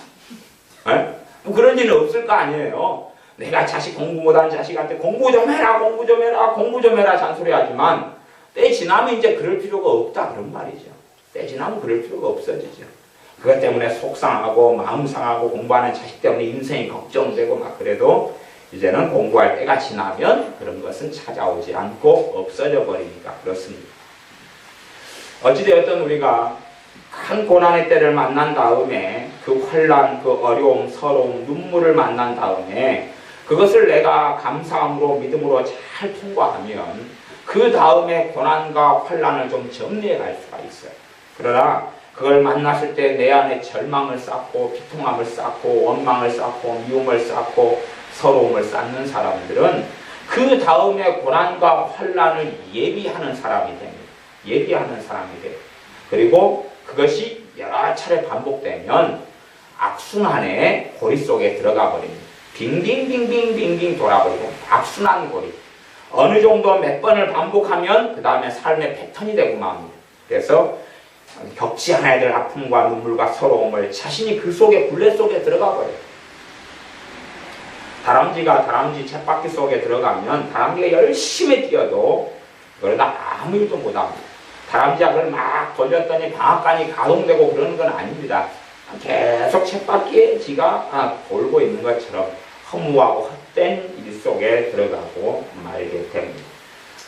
뭐 그런 일은 없을 거 아니에요. 내가 자식 공부 못하는 자식한테 공부 좀 해라 공부 좀 해라 공부 좀 해라 잔소리 하지만 때 지나면 이제 그럴 필요가 없다 그런 말이죠. 때 지나면 그럴 필요가 없어지죠. 그것 때문에 속상하고 마음 상하고 공부하는 자식 때문에 인생이 걱정되고 막 그래도 이제는 공부할 때가 지나면 그런 것은 찾아오지 않고 없어져 버리니까 그렇습니다. 어찌되었든 우리가 큰 고난의 때를 만난 다음에 그 환난, 그 어려움, 서러움, 눈물을 만난 다음에 그것을 내가 감사함으로 믿음으로 잘 통과하면 그 다음에 고난과 환난을 좀 정리해 갈 수가 있어요. 그러나 그걸 만났을 때 내 안에 절망을 쌓고 비통함을 쌓고 원망을 쌓고 미움을 쌓고 서러움을 쌓는 사람들은 그 다음에 고난과 환난을 예비하는 사람이 됩니다. 예비하는 사람이 돼요. 그리고 그것이 여러 차례 반복되면 악순환의 고리 속에 들어가 버립니다. 빙빙빙빙빙빙 돌아버리고 악순환 고리. 어느 정도 몇 번을 반복하면 그 다음에 삶의 패턴이 되고 맙니다. 그래서 겪지 않아야 될 아픔과 눈물과 서러움을 자신이 그 속에 굴레 속에 들어가 버려요. 다람쥐가 다람쥐 쳇바퀴 속에 들어가면 다람쥐가 열심히 뛰어도 그러다 아무 일도 못합니다. 다람쥐가 그걸 막 돌렸더니 방앗간이 가동되고 그러는 건 아닙니다. 계속 쳇바퀴에 지가 돌고 있는 것처럼 허무하고 헛된 일 속에 들어가고 말게 됩니다.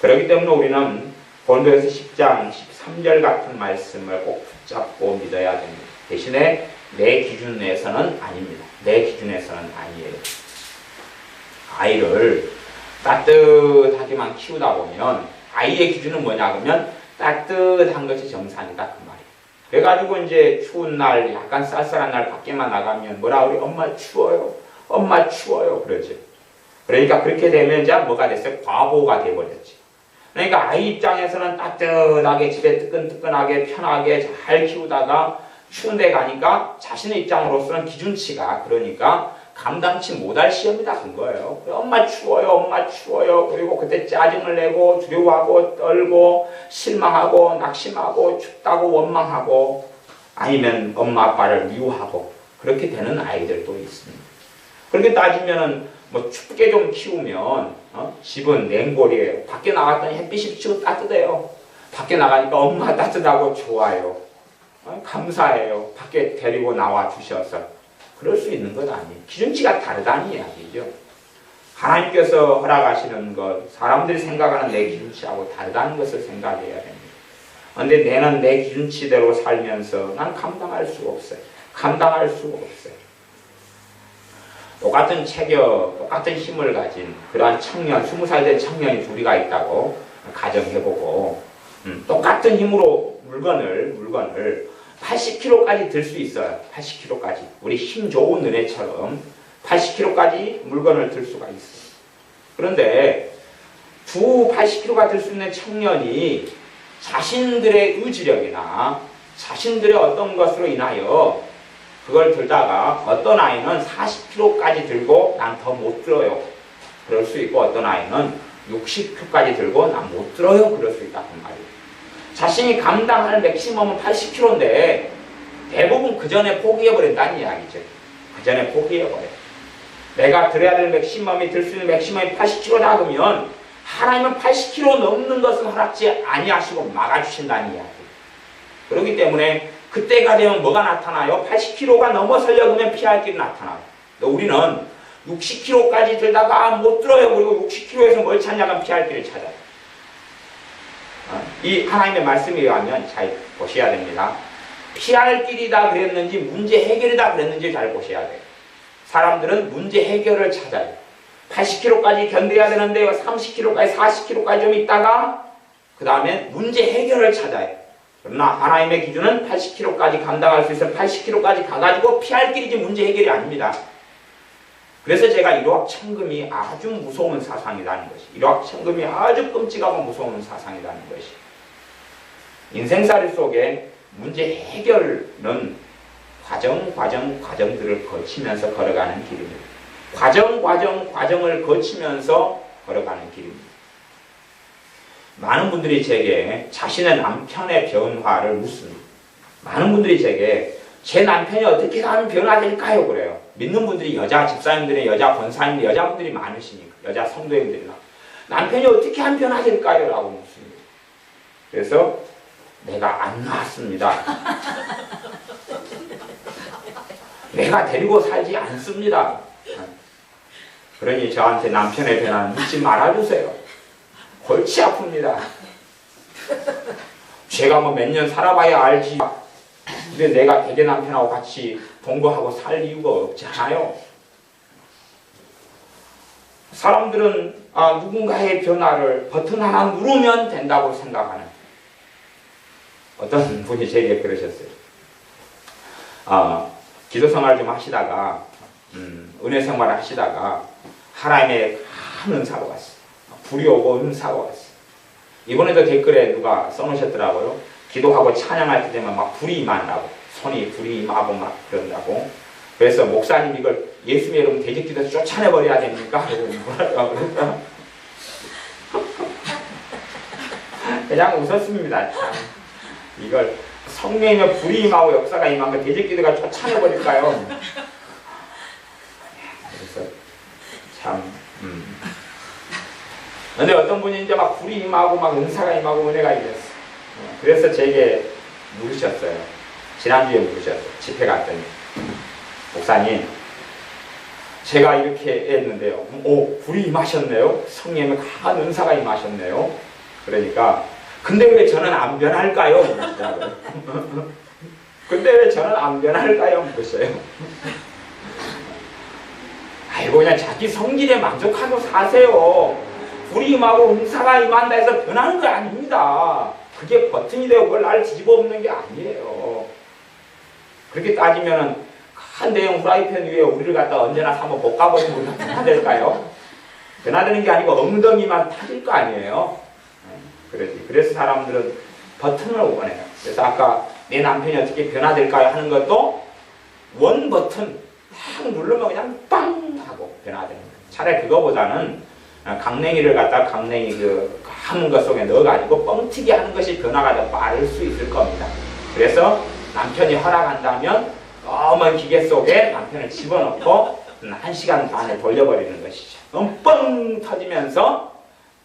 그렇기 때문에 우리는 본도에서 10장 13절 같은 말씀을 꼭 붙잡고 믿어야 됩니다. 대신에 내 기준에서는 아닙니다. 내 기준에서는 아니에요. 아이를 따뜻하게만 키우다 보면 아이의 기준은 뭐냐 그러면 따뜻한 것이 정상이다 그 말이에요. 그래가지고 이제 추운 날, 약간 쌀쌀한 날 밖에만 나가면 뭐라 우리 엄마 추워요. 엄마 추워요. 그러죠. 그러니까 그렇게 되면 이제 뭐가 됐어요? 과보가 돼버렸지. 그러니까 아이 입장에서는 따뜻하게 집에 뜨끈뜨끈하게 편하게 잘 키우다가 추운 데 가니까 자신의 입장으로서는 기준치가 그러니까 감당치 못할 시험이 다 큰 거예요. 엄마 추워요. 엄마 추워요. 그리고 그때 짜증을 내고 두려워하고 떨고 실망하고 낙심하고 춥다고 원망하고 아니면 엄마 아빠를 미워하고 그렇게 되는 아이들도 있습니다. 그렇게 따지면은 뭐 춥게 좀 키우면 집은 냉골이에요. 밖에 나갔더니 햇빛이 비치고 따뜻해요. 밖에 나가니까 엄마 따뜻하고 좋아요. 감사해요. 밖에 데리고 나와 주셔서. 그럴 수 있는 것 아니에요. 기준치가 다르다는 이야기죠. 하나님께서 허락하시는 것, 사람들이 생각하는 내 기준치하고 다르다는 것을 생각해야 됩니다. 그런데 내는 내 기준치대로 살면서 난 감당할 수가 없어요. 감당할 수가 없어요. 똑같은 체격, 똑같은 힘을 가진 그러한 청년, 20살 된 청년이 둘이가 있다고 가정해보고 똑같은 힘으로 물건을 80kg까지 들 수 있어요. 80kg까지. 우리 힘 좋은 너네처럼 80kg까지 물건을 들 수가 있어요. 그런데 두 80kg가 들 수 있는 청년이 자신들의 의지력이나 자신들의 어떤 것으로 인하여 그걸 들다가 어떤 아이는 40kg까지 들고 난 더 못 들어요. 그럴 수 있고 어떤 아이는 60kg까지 들고 난 못 들어요. 그럴 수 있다는 말이에요. 자신이 감당할 맥시멈은 80kg인데 대부분 그 전에 포기해버린다는 이야기죠. 그 전에 포기해버려요. 내가 들어야 될 맥시멈이 들 수 있는 맥시멈이 80kg다 그러면 하나님은 80kg 넘는 것을 허락지 아니하시고 막아주신다는 이야기. 그렇기 때문에 그때가 되면 뭐가 나타나요? 80kg가 넘어서려고 하면 피할 길이 나타나요. 우리는 60kg까지 들다가 못 들어요. 그리고 60kg에서 뭘 찾냐면 피할 길을 찾아요. 이 하나님의 말씀에 의하면 잘 보셔야 됩니다. 피할 길이다 그랬는지 문제 해결이다 그랬는지 잘 보셔야 돼요. 사람들은 문제 해결을 찾아요. 80kg까지 견뎌야 되는데 30kg까지 40kg까지 좀 있다가 그 다음에 문제 해결을 찾아요. 그러나 하나님의 기준은 80kg까지 감당할 수 있어요. 80kg까지 가가지고 피할 길이지 문제 해결이 아닙니다. 그래서 제가 일확천금이 아주 무서운 사상이라는 것이, 일확천금이 아주 끔찍하고 무서운 사상이라는 것이, 인생살이 속에 문제 해결은 과정들을 거치면서 걸어가는 길입니다. 과정을 거치면서 걸어가는 길입니다. 많은 분들이 제게 자신의 남편의 변화를 묻습니다. 많은 분들이 제게 제 남편이 어떻게 하면 변화될까요? 그래요. 믿는 분들이 여자 집사님들이, 여자 권사님들, 여자분들이 많으시니까, 여자 성도님들이나 남편이 어떻게 하면 변화될까요? 라고 묻습니다. 그래서 내가 안 낳았습니다. 내가 데리고 살지 않습니다. 그러니 저한테 남편의 변화는 묻지 말아주세요. 골치 아픕니다. 제가 뭐 몇 년 살아봐야 알지. 근데 내가 대개 남편하고 같이 동거하고 살 이유가 없잖아요. 사람들은 누군가의 변화를 버튼 하나 누르면 된다고 생각하는, 어떤 분이 제게 그러셨어요. 기도 생활 좀 하시다가 은혜 생활을 하시다가 하나님의 큰 은사가 왔어요. 불이 오고 은사가 왔어요. 이번에도 댓글에 누가 써놓으셨더라고요. 기도하고 찬양할 때 되면 막 불이 임한다고, 손이 불이 임하고 막 그런다고. 그래서 목사님 이걸 예수님의 이름 대적기도에서 쫓아내버려야 됩니까? 뭐라고 그냥 웃었습니다. 참. 이걸 성령의 불이 임하고 역사가 임한 걸 대적기도가 쫓아내버릴까요? 그래서 참 근데 어떤 분이 이제 막 불이 임하고 막 은사가 임하고 은혜가 임했어. 그래서 제게 물으셨어요. 지난주에 물으셨어요. 집회 갔더니, 목사님, 제가 이렇게 했는데요. 불이 임하셨네요. 성령의 강한 은사가 임하셨네요. 그러니까, 근데 왜 저는 안 변할까요? 근데 왜 저는 안 변할까요? 물으셔요. 아이고, 그냥 자기 성질에 만족하고 사세요. 불이 임하고 은사가 임한다 해서 변하는 거 아닙니다. 그게 버튼이 되고 그걸 날 뒤집어 엎는 게 아니에요. 그렇게 따지면은 큰 대형 프라이팬 위에 우리를 갖다 언제나 한번 볶아버리면 우리가 변화될까요? 변화되는 게 아니고 엉덩이만 타질 거 아니에요. 그러지. 그래서 사람들은 버튼을 원해요. 그래서 아까 내 남편이 어떻게 변화될까요? 하는 것도 원 버튼 딱 누르면 그냥 빵 하고 변화되는 거예요. 차라리 그거보다는 강냉이를 갖다 강냉이 하는 것 속에 넣어가지고 뻥튀기 하는 것이 변화가 더 빠를 수 있을 겁니다. 그래서 남편이 허락한다면 검은 기계 속에 남편을 집어넣고 1시간 반을 돌려버리는 것이죠. 그럼 뻥 터지면서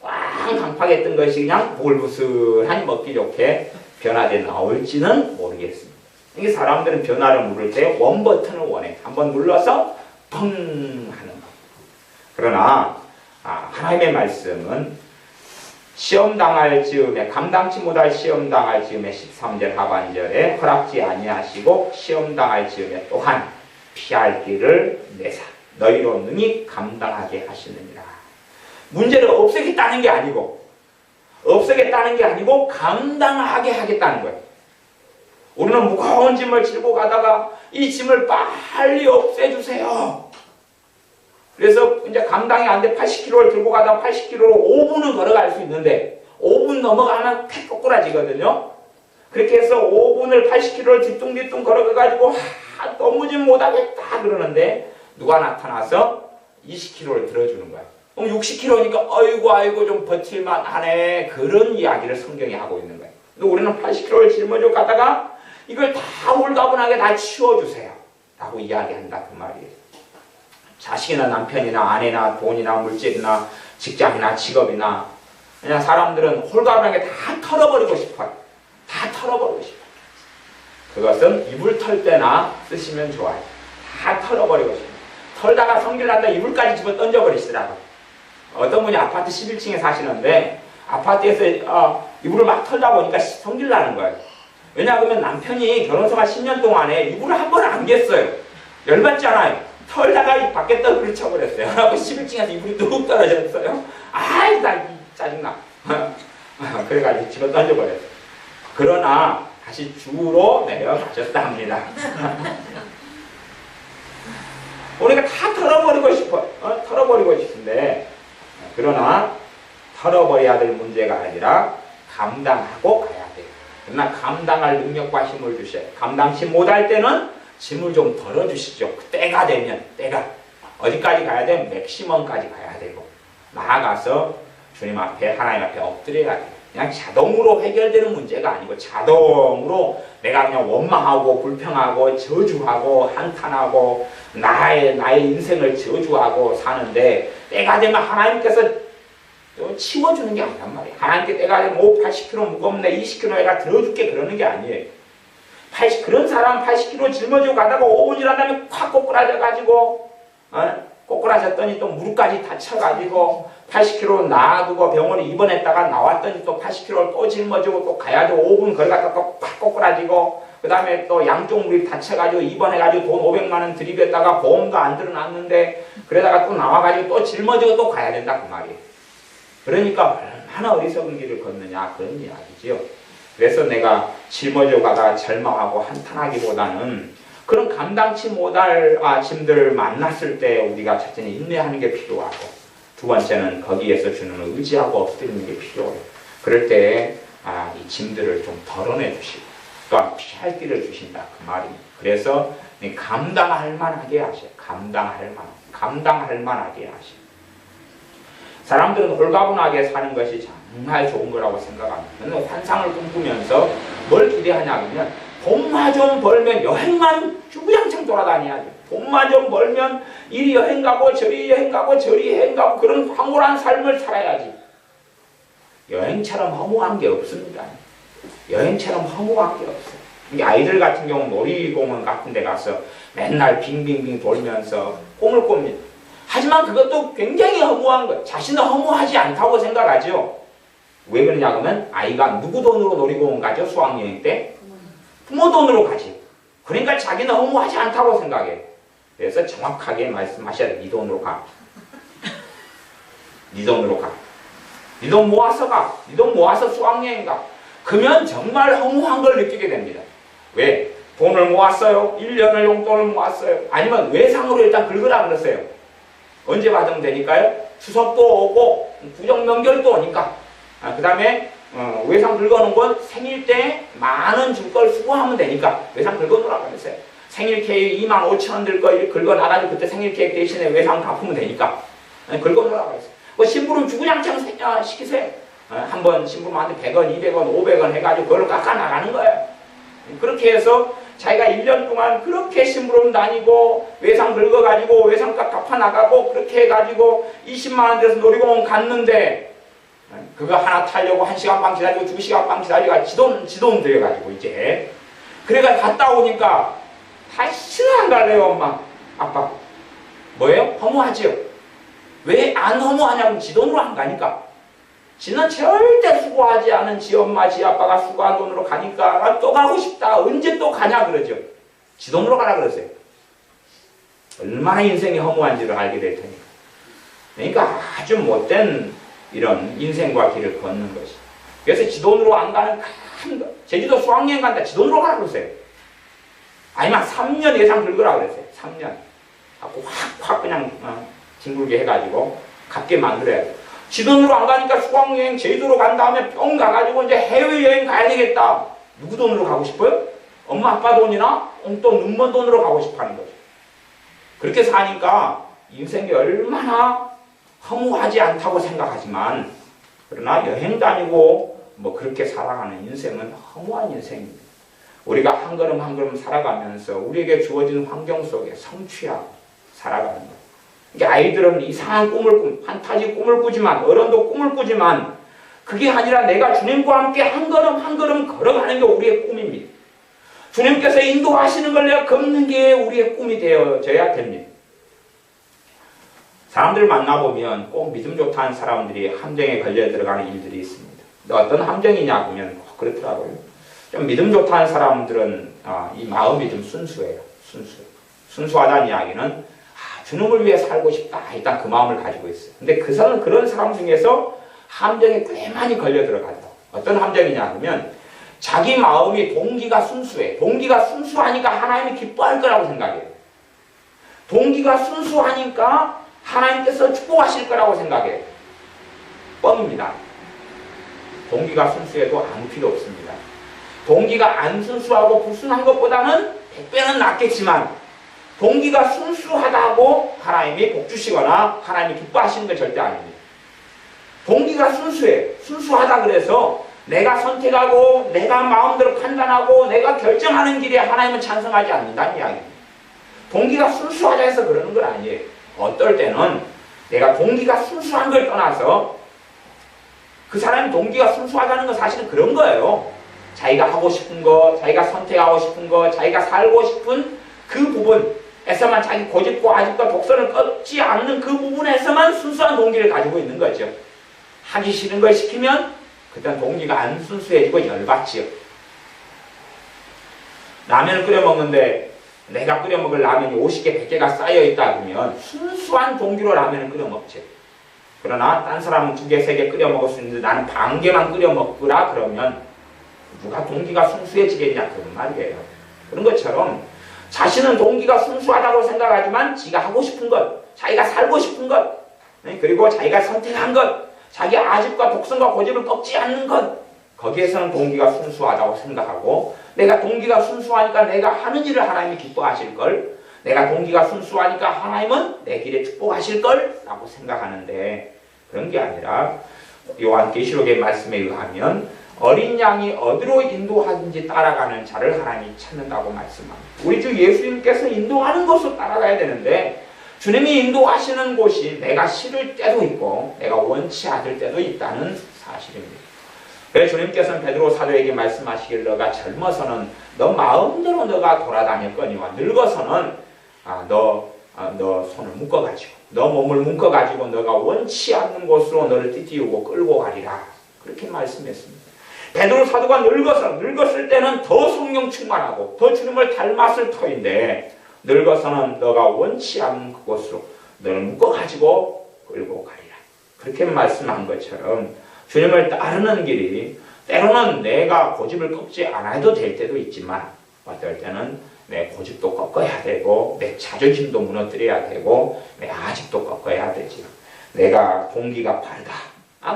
꽝 강팍에 뜬 것이 그냥 보글부슬하니 먹기 좋게 변화돼 나올지는 모르겠습니다. 이게 사람들은 변화를 물을 때 원 버튼을 원해. 한번 눌러서 펑 하는 거. 그러나 하나님의 말씀은 시험당할 즈음에 감당치 못할 시험당할 즈음에 13절 하반절에 허락지 아니하시고 시험당할 즈음에 또한 피할 길을 내사 너희로 능히 감당하게 하시느니라. 문제를 없애겠다는 게 아니고 감당하게 하겠다는 거예요. 우리는 무거운 짐을 지고 가다가 이 짐을 빨리 없애주세요. 그래서 이제 감당이 안 돼 80kg를 들고 가다가 80kg로 5분은 걸어갈 수 있는데 5분 넘어가면 팩 꼬꾸라지거든요. 그렇게 해서 5분을 80kg를 뒤뚱뒤뚱 걸어가가지고 넘어지면 못하겠다 그러는데 누가 나타나서 20kg를 들어주는 거야. 그럼 60kg니까 아이고 좀 버틸만 하네. 그런 이야기를 성경이 하고 있는 거예요. 근데 우리는 80kg를 짊어지고 가다가 이걸 다 홀가분하게 다 치워주세요 라고 이야기한다 그 말이에요. 자식이나 남편이나 아내나 돈이나 물질이나 직장이나 직업이나 그냥 사람들은 홀가분하게 다 털어버리고 싶어요. 다 털어버리고 싶어요. 그것은 이불 털 때나 쓰시면 좋아요. 다 털어버리고 싶어요. 털다가 성질 난다 이불까지 집어 던져버리시더라고요. 어떤 분이 아파트 11층에 사시는데 아파트에서 이불을 막 털다 보니까 성질 나는 거예요. 왜냐하면 남편이 결혼생활 10년 동안에 이불을 한 번 안 겠어요. 열받잖아요. 털다가 밖에 떨어뜨려 쳐버렸어요. 그래서 11층에서 이불이 뚝 떨어졌어요. 아이 나 짜증나. 그래가지고 집어 던져버렸어요. 그러나 다시 주로 내려가셨다 합니다. 우리가 다 털어버리고 싶어. 털어버리고 싶은데 그러나 털어버려야 될 문제가 아니라 감당하고 가야 돼요. 그러나 감당할 능력과 힘을 주셔요. 감당치 못할 때는 짐을 좀 덜어주시죠. 때가 되면 때가 어디까지 가야 돼? 맥시멈까지 가야 되고 나아가서 주님 앞에 하나님 앞에 엎드려야 돼요. 그냥 자동으로 해결되는 문제가 아니고 자동으로 내가 그냥 원망하고 불평하고 저주하고 한탄하고 나의 인생을 저주하고 사는데 때가 되면 하나님께서 치워주는 게 아니란 말이에요. 하나님께 때가 되면 80kg 무겁네 20kg 내가 들어줄게 그러는 게 아니에요. 그런 사람 80kg 짊어지고 가다가 5분 지난 다음에 확 꼬꾸라져가지고 꼬꾸라졌더니 또 무릎까지 다쳐가지고 80kg 놔두고 병원에 입원했다가 나왔더니 또 80kg를 또 짊어지고 또 가야지 5분 걸어갔다 또 확 꼬꾸라지고 그 다음에 또 양쪽 무릎이 다쳐가지고 입원해가지고 돈 500만 원 들이댔다가 보험도 안 들어놨는데 그러다가 또 나와가지고 또 짊어지고 또 가야 된다 그 말이에요. 그러니까 얼마나 어리석은 길을 걷느냐 그런 이야기지요. 그래서 내가 짊어지고 가다가 절망하고 한탄하기보다는 그런 감당치 못할 짐들을 만났을 때 우리가 첫째는 인내하는 게 필요하고 두 번째는 거기에서 주는 의지하고 엎드리는 게 필요해요. 그럴 때 이 짐들을 좀 덜어내 주시고 또한 피할 길을 주신다 그 말입니다. 그래서 감당할 만하게 하셔요. 감당할 만하게 하셔요. 사람들은 홀가분하게 사는 것이 정말 좋은 거라고 생각합니다. 환상을 꿈꾸면서 뭘 기대하냐면 돈만 좀 벌면 여행만 주구장창 돌아다녀야죠. 돈만 좀 벌면 이리 여행 가고 저리 여행 가고 저리 여행 가고 그런 황홀한 삶을 살아야지. 여행처럼 허무한 게 없습니다. 여행처럼 허무한 게 없어요. 이 아이들 같은 경우는 놀이공원 같은 데 가서 맨날 빙빙빙 돌면서 꿈을 꿉니다. 하지만 그것도 굉장히 허무한 거예요. 자신은 허무하지 않다고 생각하죠. 왜 그러냐 그러면 아이가 누구 돈으로 놀이공원 가죠? 수학여행 때? 부모 돈으로 가지. 그러니까 자기는 허무하지 않다고 생각해. 그래서 정확하게 말씀하셔야 돼. 네 돈으로 가. 네 돈으로 가. 네 돈 모아서 가. 네 돈 모아서 수학여행 가. 그러면 정말 허무한 걸 느끼게 됩니다. 왜? 돈을 모았어요. 1년을 용돈을 모았어요. 아니면 외상으로 일단 긁으라 그랬어요. 언제 받으면 되니까요? 추석도 오고 구정명절도 오니까. 그 다음에 외상 긁어놓은 건 생일 때 만원 줄 걸 수고하면 되니까 외상 긁어놓으라고 그랬어요. 생일 케이크 25,000원 들 거 긁어놔가지고 그때 생일 케이크 대신에 외상 갚으면 되니까 긁어놓으라고 그랬어요. 신부름 주구장창 시키세요. 한번 신부름한테 100원, 200원, 500원 해가지고 그걸로 깎아나가는 거예요. 그렇게 해서 자기가 1년 동안 그렇게 심부름 다니고 외상 긁어가지고 외상값 갚아나가고 그렇게 해가지고 20만원 돼서 놀이공원 갔는데 그거 하나 타려고 1시간 반 기다리고 2시간 반 기다리고 지돈 되어가지고 이제 그래가 갔다 오니까 다시는 안 갈래요. 엄마 아빠 뭐예요? 허무하지요. 왜 안 허무하냐고 지돈으로 안 가니까. 지는 절대 수고하지 않은 지 엄마, 지 아빠가 수고한 돈으로 가니까 또 가고 싶다. 언제 또 가냐 그러죠. 지 돈으로 가라 그러세요. 얼마나 인생이 허무한지를 알게 될 테니까. 그러니까 아주 못된 이런 인생과 길을 걷는 것이. 그래서 지 돈으로 안 가는 큰 거. 제주도 수학여행 간다. 지 돈으로 가라 그러세요. 아니면 3년 예상 긁으라 그랬어요. 3년. 갖고 확 그냥 뒹굴게 해가지고 갚게 만들어야 돼. 지 돈으로 안 가니까 수학여행 제주도로 간 다음에 뿅 가가지고 이제 해외여행 가야 되겠다. 누구 돈으로 가고 싶어요? 엄마 아빠 돈이나 또 눈먼 돈으로 가고 싶어 하는 거죠. 그렇게 사니까 인생이 얼마나 허무하지 않다고 생각하지만 그러나 여행 다니고 뭐 그렇게 살아가는 인생은 허무한 인생입니다. 우리가 한 걸음 한 걸음 살아가면서 우리에게 주어진 환경 속에 성취하고 살아가는 것. 아이들은 이상한 판타지 꿈을 꾸지만 어른도 꿈을 꾸지만 그게 아니라 내가 주님과 함께 한 걸음 한 걸음 걸어가는 게 우리의 꿈입니다. 주님께서 인도하시는 걸 내가 걷는 게 우리의 꿈이 되어져야 됩니다. 사람들 만나보면 꼭 믿음 좋다는 사람들이 함정에 걸려 들어가는 일들이 있습니다. 어떤 함정이냐 보면 그렇더라고요. 좀 믿음 좋다는 사람들은 이 마음이 좀 순수해요. 순수하다는 이야기는 주님을 위해 살고 싶다. 일단 그 마음을 가지고 있어요. 근데 그런 사람 중에서 함정에 꽤 많이 걸려 들어가더라고요. 어떤 함정이냐 하면 자기 마음이 동기가 순수해. 동기가 순수하니까 하나님이 기뻐할 거라고 생각해요. 동기가 순수하니까 하나님께서 축복하실 거라고 생각해요. 뻥입니다. 동기가 순수해도 아무 필요 없습니다. 동기가 안 순수하고 불순한 것보다는 100배는 낫겠지만 동기가 순수하다고 하나님이 복 주시거나 하나님이 기뻐하시는 건 절대 아닙니다. 동기가 순수해. 순수하다 그래서 내가 선택하고 내가 마음대로 판단하고 내가 결정하는 길에 하나님은 찬성하지 않는다는 이야기입니다. 동기가 순수하다 해서 그러는 건 아니에요. 어떨 때는 내가 동기가 순수한 걸 떠나서 그 사람이 동기가 순수하다는 건 사실은 그런 거예요. 자기가 하고 싶은 거, 자기가 선택하고 싶은 거, 자기가 살고 싶은 그 부분에서만 자기 고집과 아집과 독선을 꺾지 않는 그 부분에서만 순수한 동기를 가지고 있는 거죠. 하기 싫은 걸 시키면 그때는 동기가 안 순수해지고 열받지요. 라면을 끓여 먹는데 내가 끓여 먹을 라면이 50개, 100개가 쌓여있다 그러면 순수한 동기로 라면을 끓여 먹지. 그러나 딴 사람은 2개, 3개 끓여 먹을 수 있는데 나는 반 개만 끓여 먹으라 그러면 누가 동기가 순수해지겠냐 그런 말이에요. 그런 것처럼 자신은 동기가 순수하다고 생각하지만 지가 하고 싶은 것, 자기가 살고 싶은 것, 그리고 자기가 선택한 것, 자기 아집과 독선과 고집을 꺾지 않는 것, 거기에서는 동기가 순수하다고 생각하고 내가 동기가 순수하니까 내가 하는 일을 하나님이 기뻐하실 걸, 내가 동기가 순수하니까 하나님은 내 길에 축복하실 걸 라고 생각하는데 그런 게 아니라 요한계시록의 말씀에 의하면 어린 양이 어디로 인도하든지 따라가는 자를 하나님이 찾는다고 말씀합니다. 우리 주 예수님께서 인도하는 곳으로 따라가야 되는데 주님이 인도하시는 곳이 내가 싫을 때도 있고 내가 원치 않을 때도 있다는 사실입니다. 그래서 주님께서는 베드로 사도에게 말씀하시길 너가 젊어서는 너 마음대로 너가 돌아다녔거니와 늙어서는 너 손을 묶어가지고 너 몸을 묶어가지고 너가 원치 않는 곳으로 너를 띠띠우고 끌고 가리라 그렇게 말씀했습니다. 베드로 사도가 늙었을 때는 더 성령 충만하고 더 주님을 닮았을 터인데 늙어서는 너가 원치 않는 그곳으로 너를 묶어가지고 끌고 가리라 그렇게 말씀한 것처럼 주님을 따르는 길이 때로는 내가 고집을 꺾지 않아도 될 때도 있지만 어떨 때는 내 고집도 꺾어야 되고 내 자존심도 무너뜨려야 되고 내 아집도 꺾어야 되죠. 내가 동기가 바르다.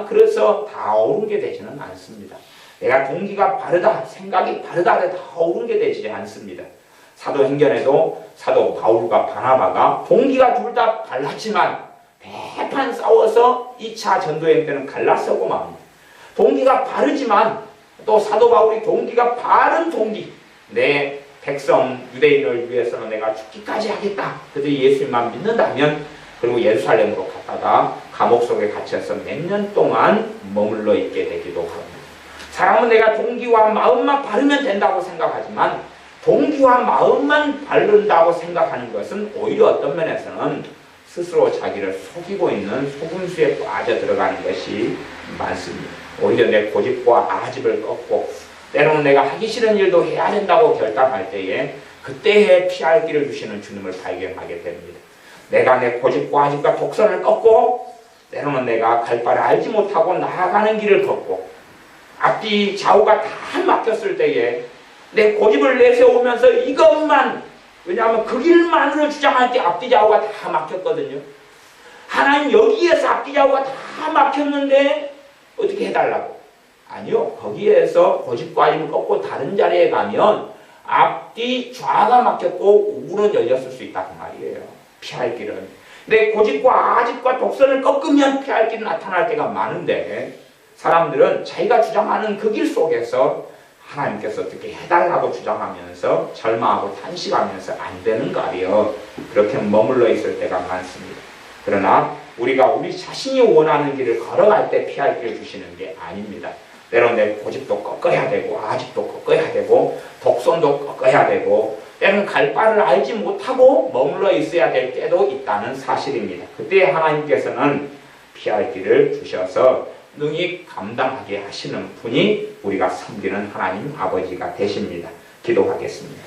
그래서 다 옳은 게 되지는 않습니다. 내가 동기가 바르다, 생각이 바르다 해도 다 옳은 게 되지 않습니다. 사도행전에도 사도 바울과 바나바가 동기가 둘 다 달랐지만 대판 싸워서 2차 전도행 때는 갈라서고 맙니다. 동기가 바르지만 또 사도 바울이 동기가 바른 동기, 내 백성 유대인을 위해서는 내가 죽기까지 하겠다. 그래서 예수님만 믿는다면 그리고 예루살렘으로 갔다가 감옥 속에 갇혀서 몇 년 동안 머물러 있게 되기도 합니다. 사람은 내가 동기와 마음만 바르면 된다고 생각하지만 동기와 마음만 바른다고 생각하는 것은 오히려 어떤 면에서는 스스로 자기를 속이고 있는 속임수에 빠져 들어가는 것이 많습니다. 오히려 내 고집과 아집을 꺾고 때로는 내가 하기 싫은 일도 해야 된다고 결단할 때에 그때에 피할 길을 주시는 주님을 발견하게 됩니다. 내가 내 고집과 아집과 독선을 꺾고 때로는 내가 갈 바를 알지 못하고 나아가는 길을 걷고 앞뒤 좌우가 다 막혔을 때에 내 고집을 내세우면서 이것만, 왜냐하면 그 길만으로 주장할 때 앞뒤 좌우가 다 막혔거든요. 하나님 여기에서 앞뒤 좌우가 다 막혔는데 어떻게 해달라고? 아니요. 거기에서 고집과 아집을 꺾고 다른 자리에 가면 앞뒤 좌가 막혔고 우는 열렸을 수 있다 그 말이에요. 피할 길은. 내 고집과 아집과 독선을 꺾으면 피할 길이 나타날 때가 많은데 사람들은 자기가 주장하는 그 길 속에서 하나님께서 어떻게 해달라고 주장하면서 절망하고 탄식하면서 안 되는 거리요. 그렇게 머물러 있을 때가 많습니다. 그러나 우리가 우리 자신이 원하는 길을 걸어갈 때 피할 길을 주시는 게 아닙니다. 때로는 내 고집도 꺾어야 되고 아집도 꺾어야 되고 독선도 꺾어야 되고 때로는 갈 바를 알지 못하고 머물러 있어야 될 때도 있다는 사실입니다. 그때 하나님께서는 피할 길을 주셔서 능히 감당하게 하시는 분이 우리가 섬기는 하나님 아버지가 되십니다. 기도하겠습니다.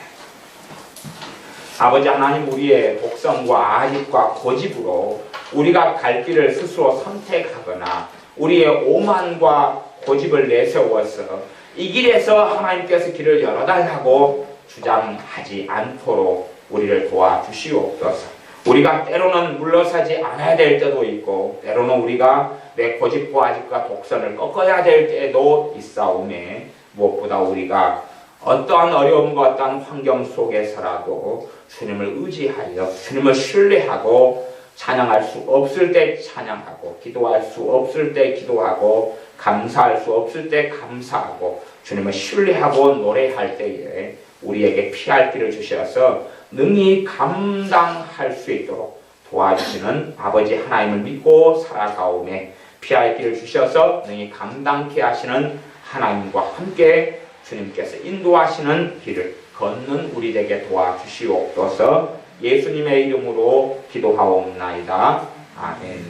아버지 하나님, 우리의 독성과 아집과 고집으로 우리가 갈 길을 스스로 선택하거나 우리의 오만과 고집을 내세워서 이 길에서 하나님께서 길을 열어달라고 주장하지 않도록 우리를 도와주시옵소서. 우리가 때로는 물러서지 않아야 될 때도 있고 때로는 우리가 내 고집과 아집과 독선을 꺾어야 될 때도 있사오매 무엇보다 우리가 어떠한 어려움과 어떠한 환경 속에서라도 주님을 의지하여 주님을 신뢰하고 찬양할 수 없을 때 찬양하고 기도할 수 없을 때 기도하고 감사할 수 없을 때 감사하고 주님을 신뢰하고 노래할 때에 우리에게 피할 길을 주셔서 능히 감당할 수 있도록 도와주시는 아버지 하나님을 믿고 살아가오매 피할 길을 주셔서 능히 감당케 하시는 하나님과 함께 주님께서 인도하시는 길을 걷는 우리에게 도와주시옵소서. 예수님의 이름으로 기도하옵나이다. 아멘.